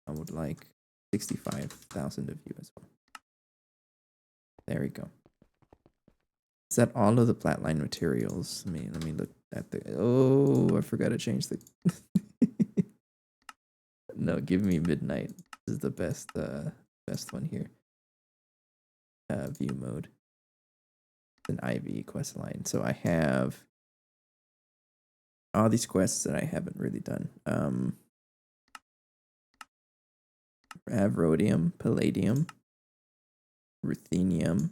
I would like 65,000 of you as well. There we go. Is that all of the Platline materials? Let me look at the. Oh, I forgot to change the. No, give me midnight. This is the best one here. View mode. It's an IV quest line. So I have all these quests that I haven't really done. I have rhodium, palladium, ruthenium,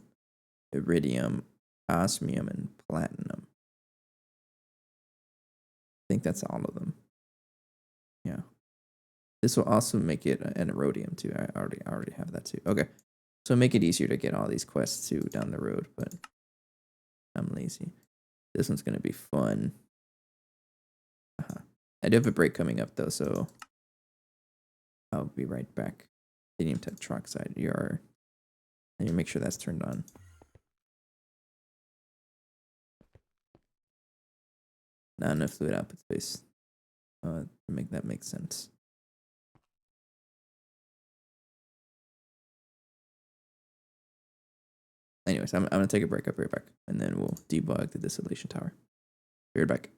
iridium, osmium, and platinum. I think that's all of them. Yeah. This will also make it an iridium too. I already have that too. Okay. So make it easier to get all these quests too down the road, but I'm lazy. This one's gonna be fun. I do have a break coming up though, so I'll be right back. Ruthenium tetroxide. And you make sure that's turned on. Not enough fluid output space. To make that make sense. Anyways, I'm gonna take a break. I'll be right back, and then we'll debug the distillation tower. Be right back.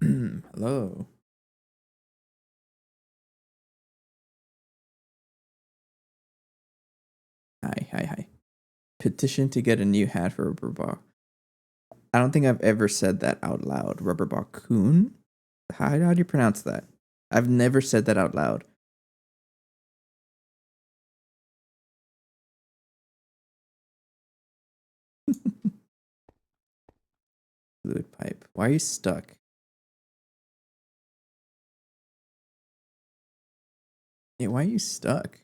Hello. Hi. Petition to get a new hat for Rubberbach. I don't think I've ever said that out loud. Rubberbach Coon? How do you pronounce that? I've never said that out loud. Fluid pipe. Why are you stuck? Yeah, why are you stuck?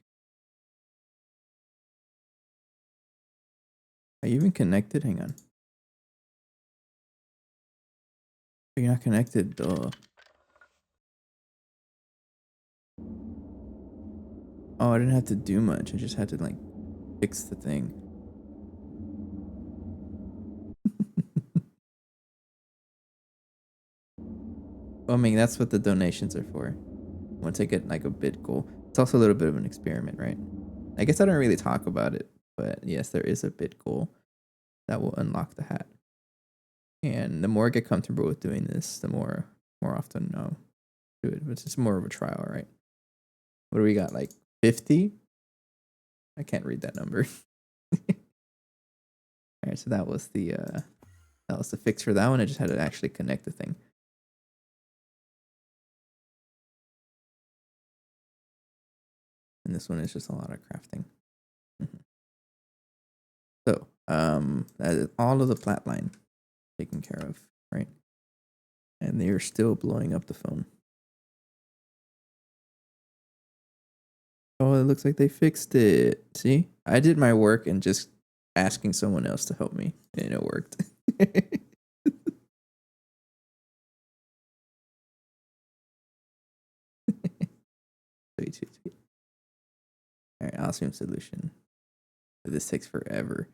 Are you even connected? Hang on. You're not connected, duh. Oh, I didn't have to do much. I just had to like fix the thing. Well, I mean, that's what the donations are for. Once I get like a bid goal, it's also a little bit of an experiment, right? I guess I don't really talk about it, but yes, there is a bid goal that will unlock the hat. And the more I get comfortable with doing this, the more often I'll do it. But it's just more of a trial, right? What do we got? Like 50? I can't read that number. All right, so that was the fix for that one. I just had to actually connect the thing. And this one is just a lot of crafting. all of the Platline taken care of, right? And they are still blowing up the phone. Oh, it looks like they fixed it. See, I did my work and just asking someone else to help me, and it worked. Sweet, sweet, sweet. All right, awesome solution. This takes forever.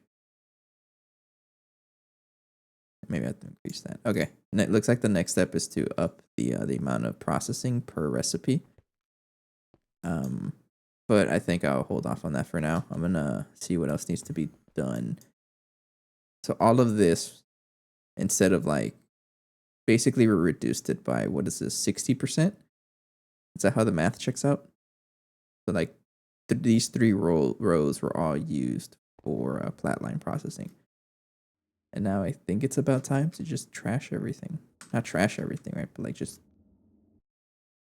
Maybe I have to increase that. Okay, and it looks like the next step is to up the amount of processing per recipe. But I think I'll hold off on that for now. I'm gonna see what else needs to be done. So all of this, instead of like, basically we reduced it by, what is this, 60%? Is that how the math checks out? So like these three rows were all used for Platline processing. And now I think it's about time to just trash everything. Not trash everything, right? But like just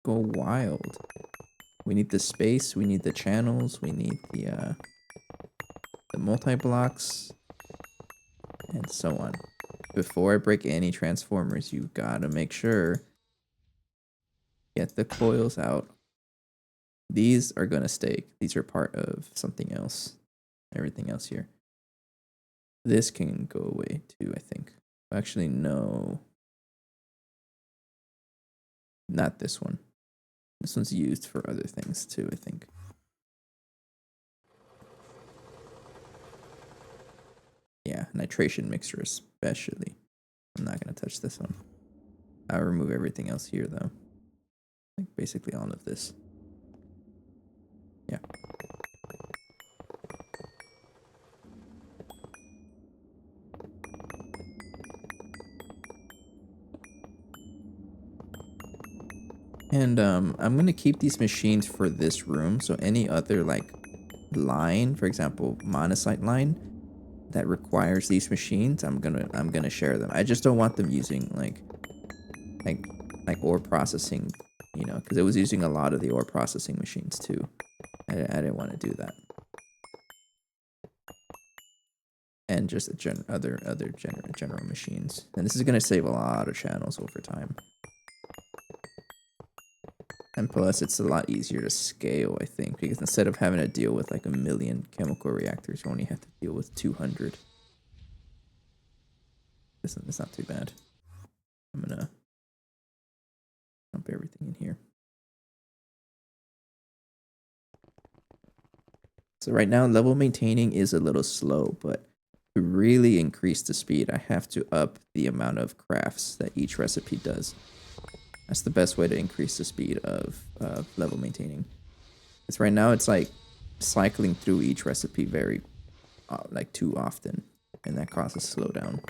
go wild. We need the space, we need the channels, we need the multi-blocks, and so on. Before I break any transformers, you gotta make sure, get the coils out. These are gonna stay. These are part of something else. Everything else here. This can go away too, I think. Actually, no. Not this one. This one's used for other things too, I think. Yeah, nitration mixture especially. I'm not gonna touch this one. I'll remove everything else here though. Like basically all of this. Yeah. And I'm gonna keep these machines for this room. So any other like line, for example, monocyte line that requires these machines, I'm gonna share them. I just don't want them using like ore processing, you know, because it was using a lot of the ore processing machines too. I didn't want to do that. And just other general machines. And this is gonna save a lot of channels over time. And plus, it's a lot easier to scale, I think, because instead of having to deal with like 1,000,000 chemical reactors, you only have to deal with 200. It's not too bad. I'm gonna dump everything in here. So right now, level maintaining is a little slow, but to really increase the speed, I have to up the amount of crafts that each recipe does. That's the best way to increase the speed of level maintaining. Because right now, it's like cycling through each recipe very, like too often, and that causes slowdown.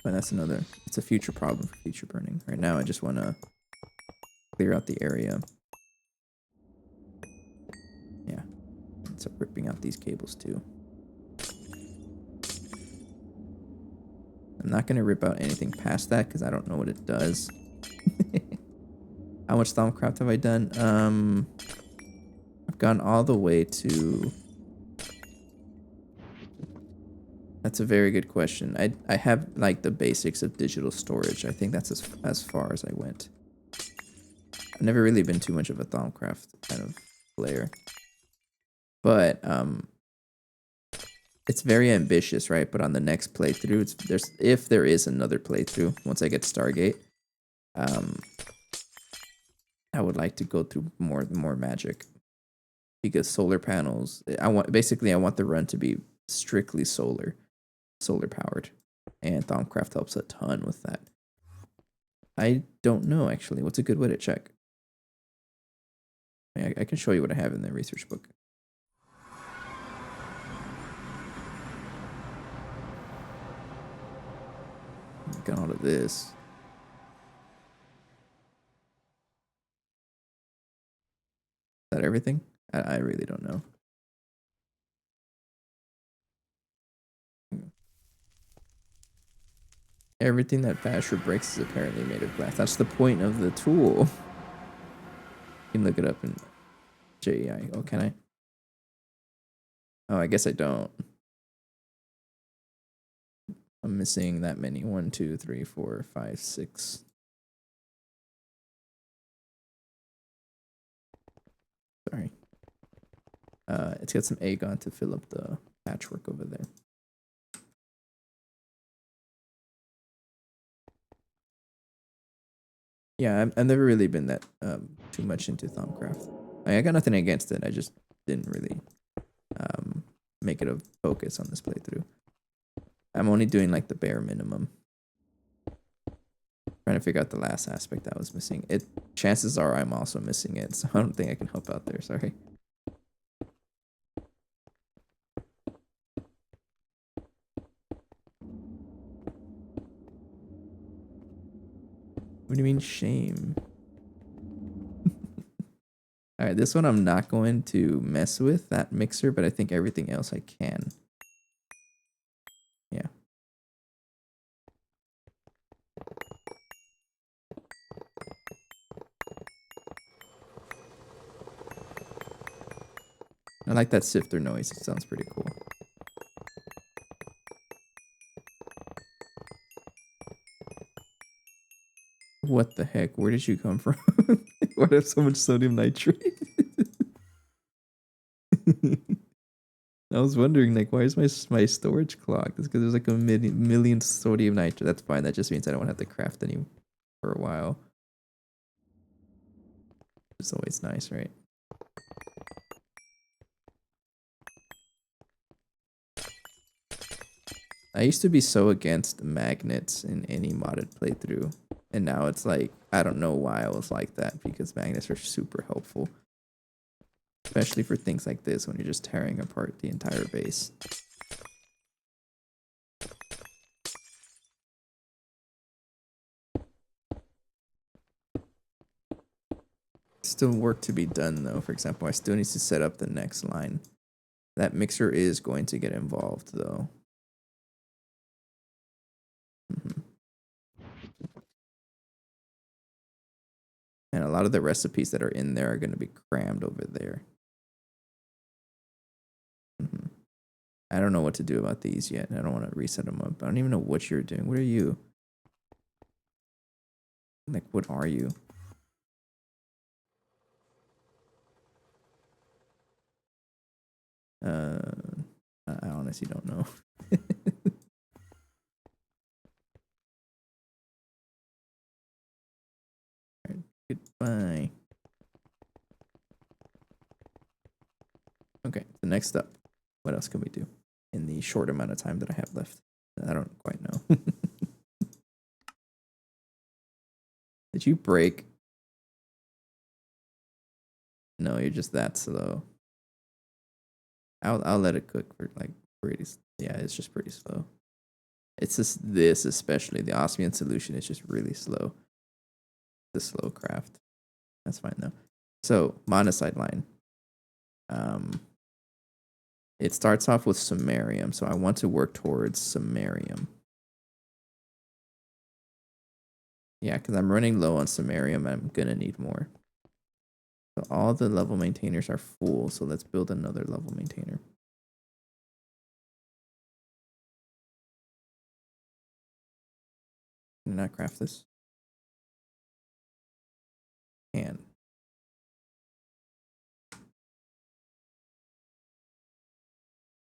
But that's it's a future problem for future burning. Right now, I just want to clear out the area. Yeah. So ripping out these cables too. I'm not going to rip out anything past that because I don't know what it does. How much Thaumcraft have I done? I've gone all the way to... That's a very good question. I have like the basics of digital storage. I think that's as far as I went. I've never really been too much of a Thaumcraft kind of player. But it's very ambitious, right? But on the next playthrough, if there is another playthrough, once I get Stargate, I would like to go through more magic, because solar panels. I want the run to be strictly solar powered, and Thaumcraft helps a ton with that. I don't know actually. What's a good way to check? I can show you what I have in the research book. Got all of this. Is that everything? I really don't know. Everything that Basher breaks is apparently made of glass. That's the point of the tool. You can look it up and JEI. Oh, can I? Oh, I guess I don't. I'm missing that many. 1, 2, 3, 4, 5, 6. Sorry. It's got some Aegon to fill up the patchwork over there. Yeah, I've never really been that too much into Thaumcraft. I got nothing against it. I just didn't really make it a focus on this playthrough. I'm only doing like the bare minimum. Trying to figure out the last aspect I was missing. It chances are I'm also missing it, so I don't think I can help out there. Sorry. What do you mean shame? All right, this one I'm not going to mess with, that mixer, but I think everything else I can. Yeah. I like that sifter noise. It sounds pretty cool. What the heck? Where did you come from? Why do I have so much sodium nitrate? I was wondering, like, why is my storage clogged? It's because there's like a million sodium nitrate. That's fine. That just means I don't have to craft any for a while. It's always nice, right? I used to be so against magnets in any modded playthrough, and now it's like, I don't know why I was like that, because magnets are super helpful. Especially for things like this, when you're just tearing apart the entire base. Still work to be done, though. For example, I still need to set up the next line. That mixer is going to get involved, though. And a lot of the recipes that are in there are going to be crammed over there. I don't know what to do about these yet. I don't want to reset them up. I don't even know what you're doing. What are you? Like, what are you? I honestly don't know. All right, goodbye. Okay, the next step. What else can we do in the short amount of time that I have left? I don't quite know. Did you break? No, you're just that slow. I'll let it cook for like pretty. Yeah, it's just pretty slow. It's just this, especially the osmium solution, is just really slow. The slow craft. That's fine though. So monocyte line. It starts off with samarium, so I want to work towards samarium. Yeah, because I'm running low on samarium. I'm gonna need more. So all the level maintainers are full, so let's build another level maintainer. Can I not craft this? Can.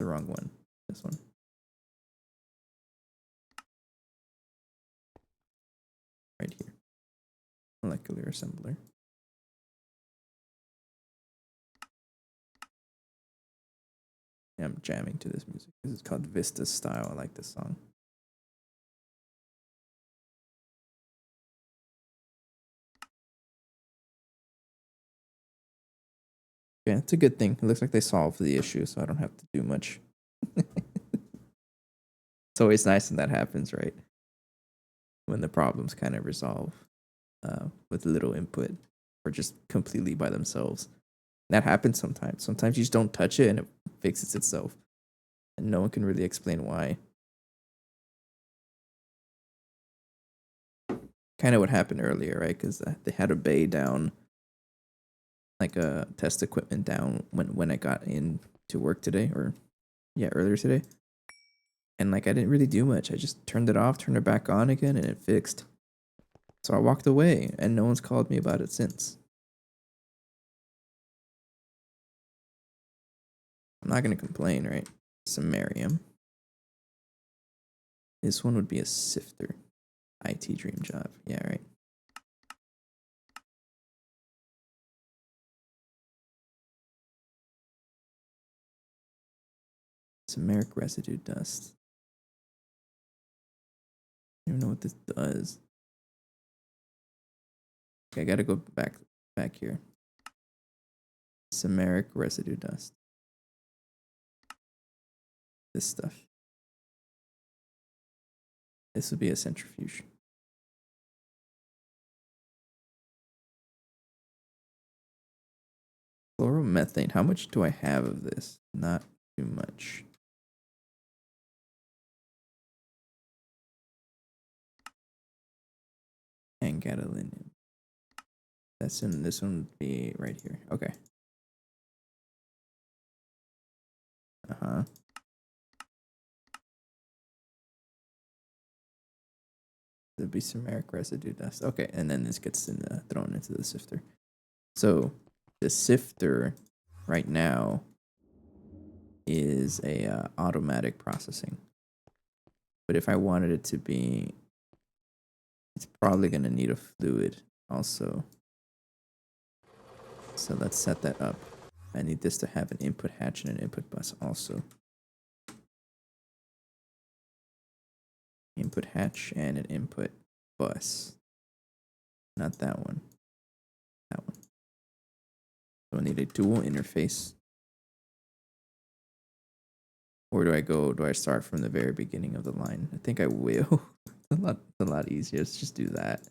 The wrong one. This one. Right here. Molecular assembler. Yeah, I'm jamming to this music. This is called Vista Style. I like this song. Yeah, it's a good thing. It looks like they solved the issue, so I don't have to do much. It's always nice when that happens, right? When the problems kind of resolve with little input or just completely by themselves. That happens sometimes. Sometimes you just don't touch it and it fixes itself. And no one can really explain why. Kind of what happened earlier, right? Because they had a bay down like a test equipment down when I got in to work today, or yeah, earlier today. And like I didn't really do much. I just turned it off, turned it back on again, and it fixed. So I walked away, and no one's called me about it since. I'm not gonna complain, right? Samarium. This one would be a sifter. IT dream job. Yeah, right. Samaric residue dust. I don't even know what this does. Okay, I gotta go back here. Samaric residue dust. This stuff. This would be a centrifuge. Chloromethane. How much do I have of this? Not too much. And gadolinium. That's in this one would be right here. Okay. Uh-huh. There'd be samaric residue dust. Okay, and then this gets thrown into the sifter. So the sifter right now is a automatic processing. But if I wanted it to be, it's probably going to need a fluid also. So let's set that up. I need this to have an input hatch and an input bus also. Input hatch and an input bus. Not that one. That one. So I need a dual interface. Or do I go? Do I start from the very beginning of the line? I think I will. It's a lot easier. Let's just do that.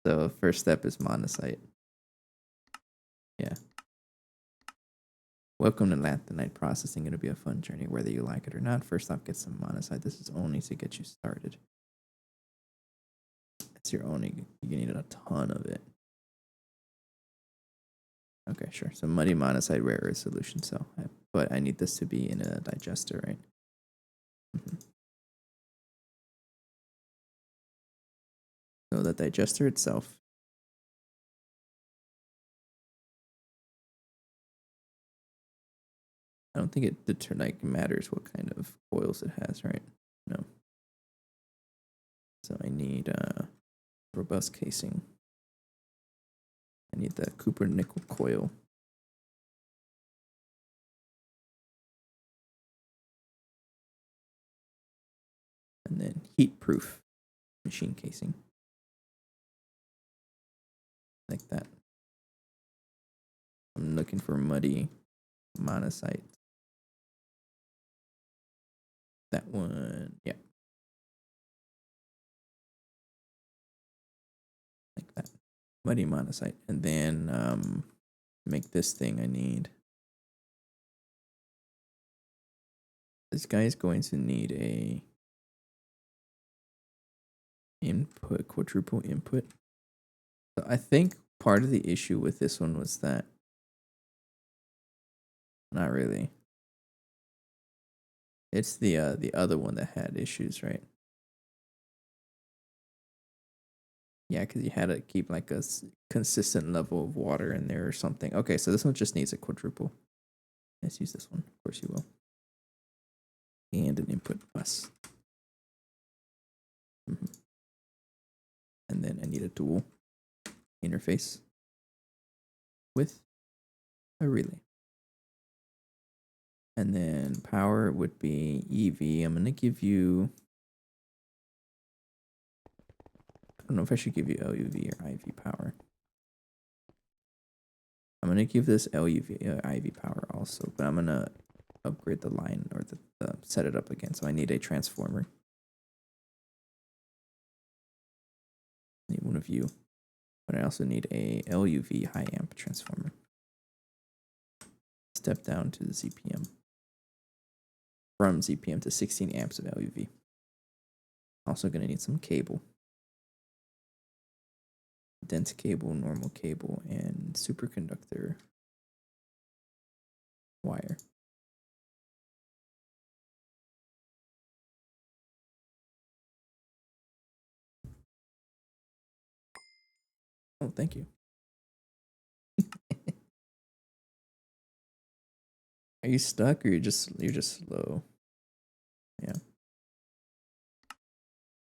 So first step is monocyte. Yeah. Welcome to Lanthanite processing. It'll be a fun journey, whether you like it or not. First off, get some monocyte. This is only to get you started. It's your only. You need a ton of it. Okay, sure. So muddy monocyte rare earth solution. So, but I need this to be in a digester, right? Mm-hmm. So the digester itself. I don't think it matters what kind of coils it has, right? No. So I need robust casing. I need the Cooper nickel coil. And then heat proof machine casing. Like that. I'm looking for muddy monocyte. That one, yeah. Like that. Muddy monocyte. And then make this thing I need. This guy is going to need a input, quadruple input. So I think part of the issue with this one was that, not really. It's the other one that had issues, right? Yeah, because you had to keep like a consistent level of water in there or something. Okay, so this one just needs a quadruple. Let's use this one. Of course you will. And an input bus. Mm-hmm. And then I need a dual interface with a relay. And then power would be EV. I'm going to give you, I don't know if I should give you LUV or IV power. I'm going to give this LUV, IV power also, but I'm going to upgrade the line or set it up again. So I need a transformer. I need one of you, but I also need a LUV high amp transformer. Step down to the ZPM. From ZPM to 16 amps of LUV. Also going to need some cable. dense cable, normal cable, and superconductor wire. Oh, thank you. Are you stuck or you're just slow? Yeah.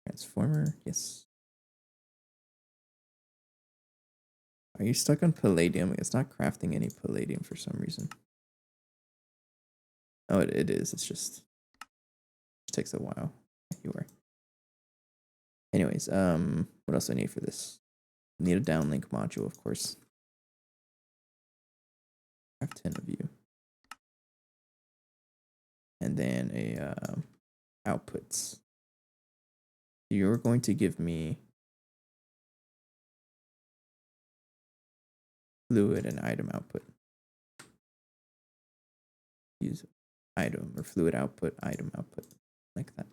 Transformer, yes. Are you stuck on palladium? It's not crafting any palladium for some reason. Oh, it is. It just takes a while. You are. Anyways, what else do I need for this? Need a downlink module, of course. I have 10 of you. And then a outputs. You're going to give me fluid and item output. Use item or fluid output, item output, like that.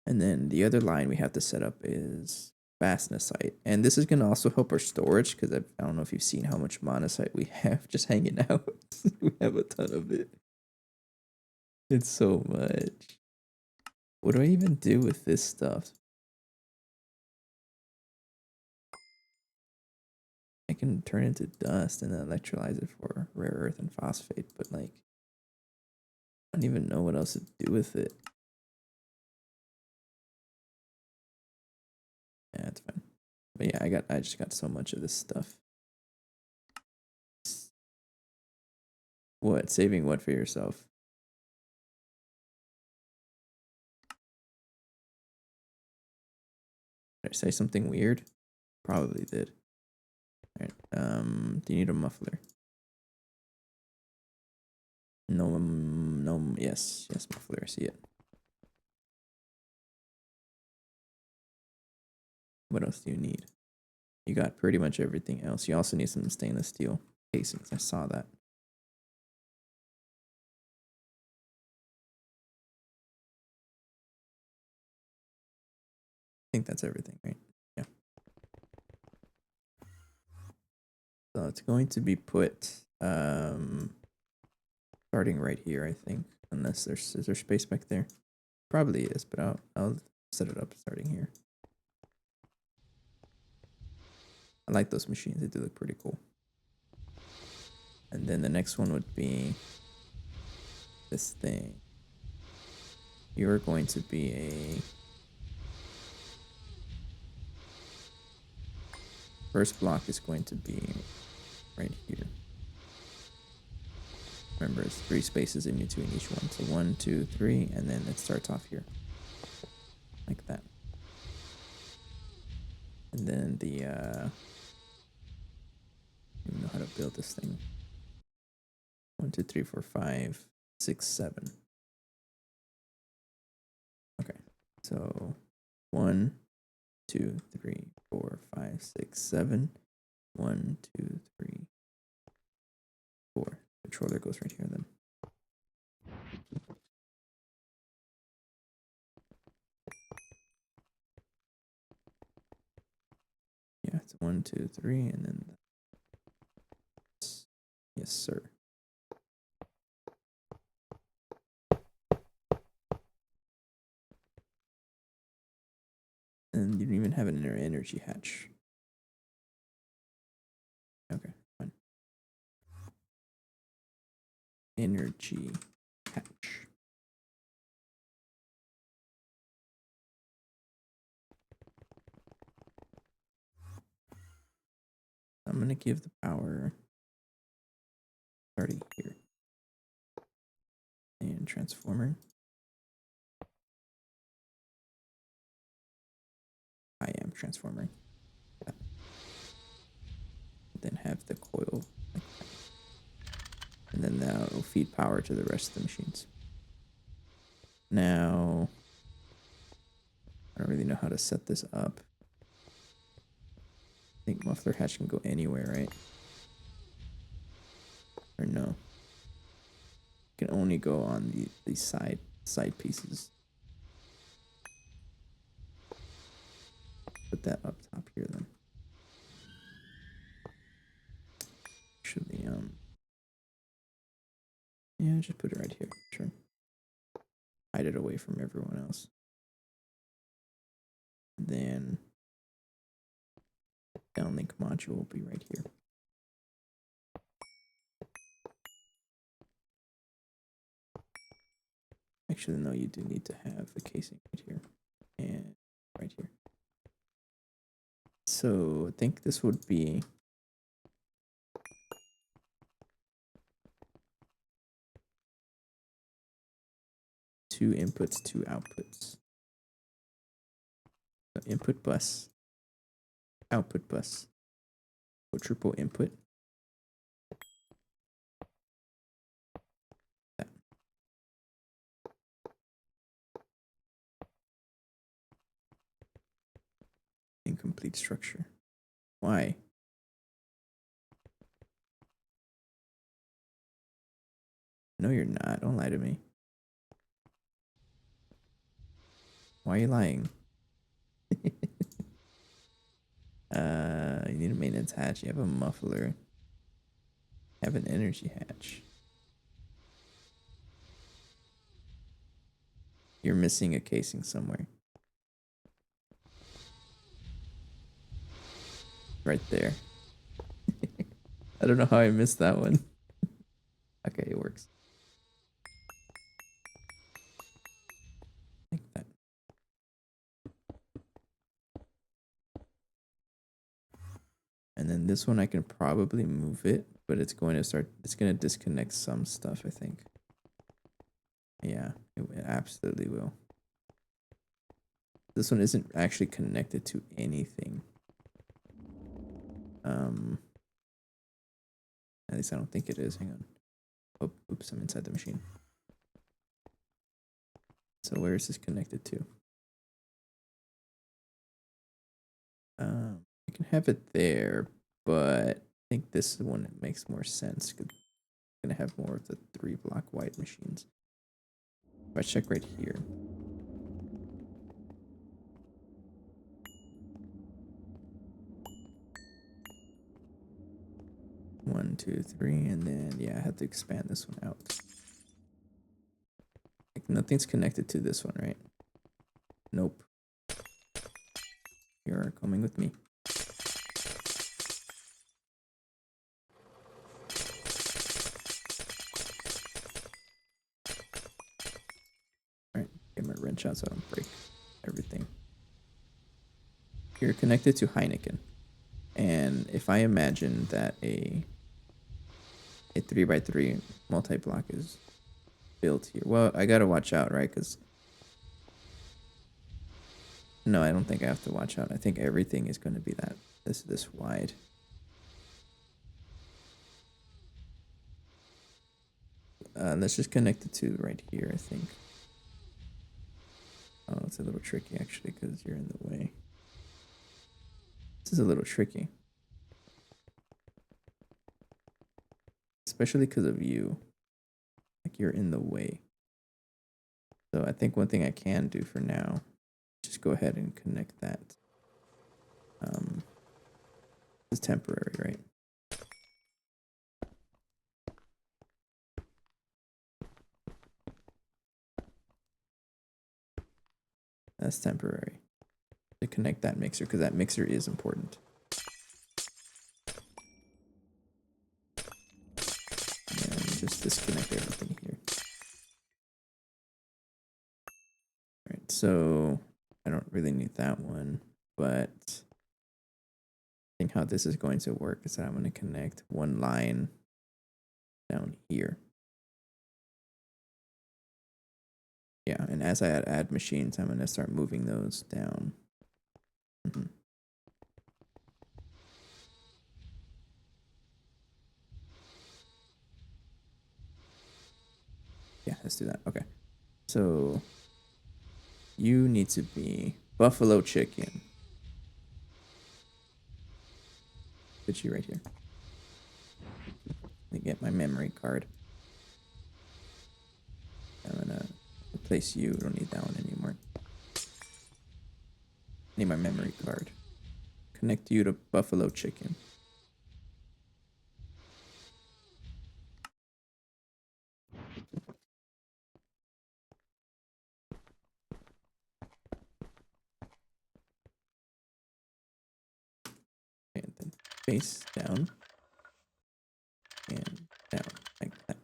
And then the other line we have to set up is Fastnessite. And this is going to also help our storage because I don't know if you've seen how much monosite we have just hanging out. We have a ton of it. It's so much. What do I even do with this stuff? I can turn it into dust and then electrolyze it for rare earth and phosphate, but like, I don't even know what else to do with it. Yeah, it's fine. But yeah, I just got so much of this stuff. What? Saving what for yourself? Did I say something weird? Probably did. Alright, do you need a muffler? No, no, yes, muffler, I see it. What else do you need? You got pretty much everything else. You also need some stainless steel casings. I saw that. I think that's everything, right? Yeah. So it's going to be put starting right here, I think. Unless is there space back there? Probably is, but I'll set it up starting here. I like those machines. They do look pretty cool. And then the next one would be this thing. You're going to be a first block is going to be right here. Remember, it's 3 spaces in between each one. So 1, 2, 3, and then it starts off here. Like that. And then the I don't know how to build this thing. 1, 2, 3, 4, 5, 6, 7. Okay. So 1, 2, 3, 4, 5, 6, 7. 1, 2, 3, 4. Controller goes right here then. Yeah, it's 1, 2, 3, and then yes, sir. And you don't even have an energy hatch. Okay, fine. Energy hatch. I'm going to give the power starting here. And transformer. I am transforming. Yeah. Then have the coil like that. And then that will feed power to the rest of the machines. Now, I don't really know how to set this up. think muffler hatch can go anywhere, right? Or no? Can only go on the side pieces. Put that up top here then. Actually, yeah, just put it right here. Sure. Hide it away from everyone else. Then downlink module will be right here. Actually, no, you do need to have the casing right here and right here. So I think this would be two inputs, two outputs. So input bus, output bus, quadruple input. That. Incomplete structure. Why? No, you're not. Don't lie to me. Why are you lying? You need a maintenance hatch. You have a muffler. You have an energy hatch. You're missing a casing somewhere. Right there. I don't know how I missed that one. Okay, it works. Like that. And then this one I can probably move it, but it's going to disconnect some stuff, I think. Yeah, it absolutely will. This one isn't actually connected to anything. At least I don't think it is. Hang on. Oh, oops, I'm inside the machine. So where is this connected to? I can have it there, but I think this is one that makes more sense. It's gonna have more of the 3-block white machines. If I check right here. One, two, three, and then yeah, I have to expand this one out. Like nothing's connected to this one, right? Nope. You're coming with me. Alright, get my wrench out so I don't break everything. You're connected to Heineken. And if I imagine that a 3x3 multi-block is built here. Well, I gotta watch out, right? Because no, I don't think I have to watch out. I think everything is going to be this wide. Let's just connect it to right here, I think. Oh, it's a little tricky actually because you're in the way. This is a little tricky. Especially because of you. Like you're in the way. So I think one thing I can do for now, just go ahead and connect that. It's temporary, right? That's temporary. To connect that mixer, because that mixer is important. And just disconnect everything here. Alright, so I don't really need that one, but I think how this is going to work is that I'm going to connect one line down here. Yeah, and as I add machines, I'm going to start moving those down. Yeah, let's do that. Okay. So you need to be buffalo chicken. put you right here. Let me get my memory card. I'm gonna replace you. Don't need that one anymore. Need my memory card. Connect you to Buffalo Chicken. And then face down. And down. Like that.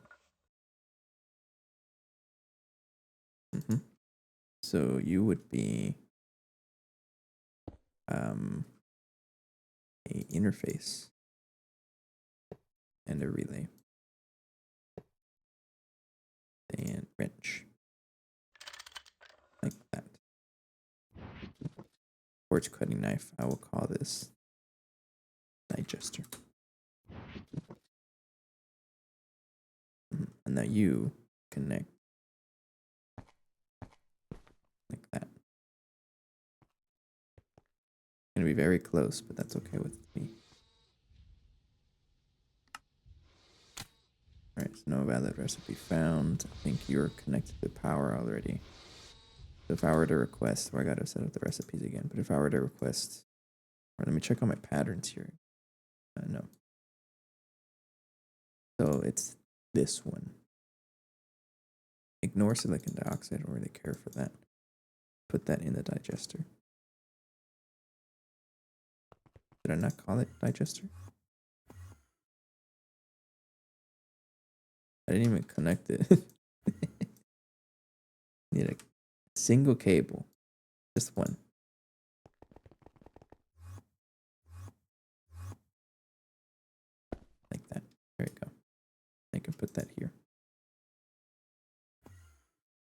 So you would be a interface and a relay and wrench like that. Quartz cutting knife. I will call this digester. And now you connect like that. Gonna be very close, but that's okay with me. Alright, so no valid recipe found. I think you're connected to power already. So if I were to request, or I gotta set up the recipes again, but if I were to request, or let me check on my patterns here. No. So it's this one. Ignore silicon dioxide, I don't really care for that. Put that in the digester. Did I not call it digester? I didn't even connect it. Need a single cable. Just one. Like that. There you go. I can put that here.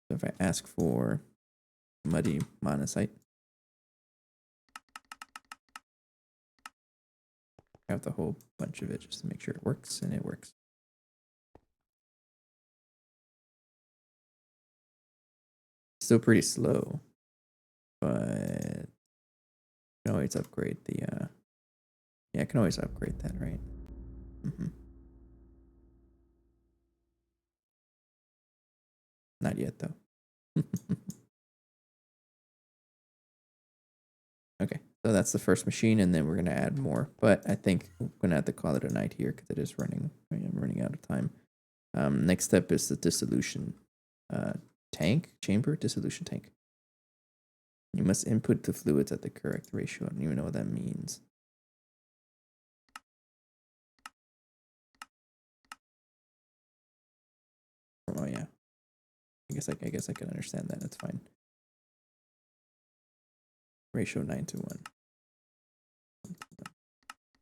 So if I ask for muddy monosite, I have the whole bunch of it just to make sure it works, and it works. Still pretty slow, but I can always upgrade the yeah, I can always upgrade that, right? Not yet though. Okay, so that's the first machine, and then we're gonna add more. But I think I'm gonna have to call it a night here because it is running. I'm running out of time. Next step is the dissolution dissolution tank. You must input the fluids at the correct ratio. I don't even know what that means. Oh yeah, I guess I can understand that. That's fine. Ratio 9:1.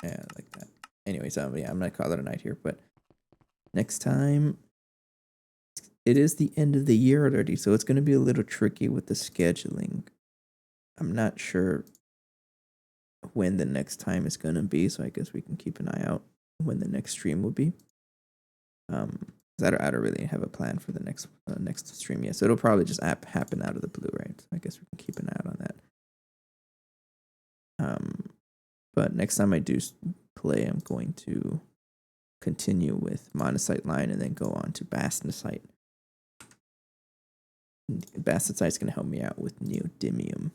Yeah, like that. Anyways, yeah, I'm gonna call it a night here. But next time, it is the end of the year already, so it's gonna be a little tricky with the scheduling. I'm not sure when the next time is gonna be, so I guess we can keep an eye out when the next stream will be. I don't really have a plan for the next stream yet, so it'll probably just happen out of the blue, right? So I guess we can keep an eye out on that. But next time I do play, I'm going to continue with monosite line and then go on to bastnasite. Bastnasite is going to help me out with neodymium,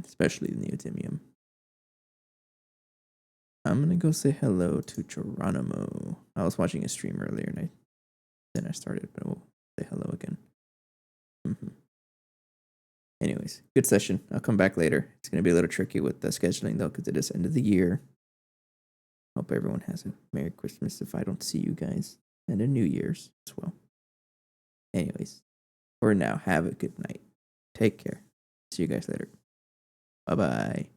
especially the neodymium. I'm going to go say hello to Geronimo. I was watching a stream earlier and then I started, but we'll say hello again. Anyways, good session. I'll come back later. It's going to be a little tricky with the scheduling though, because it is end of the year. Hope everyone has a Merry Christmas if I don't see you guys, and a New Year's as well. Anyways, for now, have a good night. Take care. See you guys later. Bye-bye.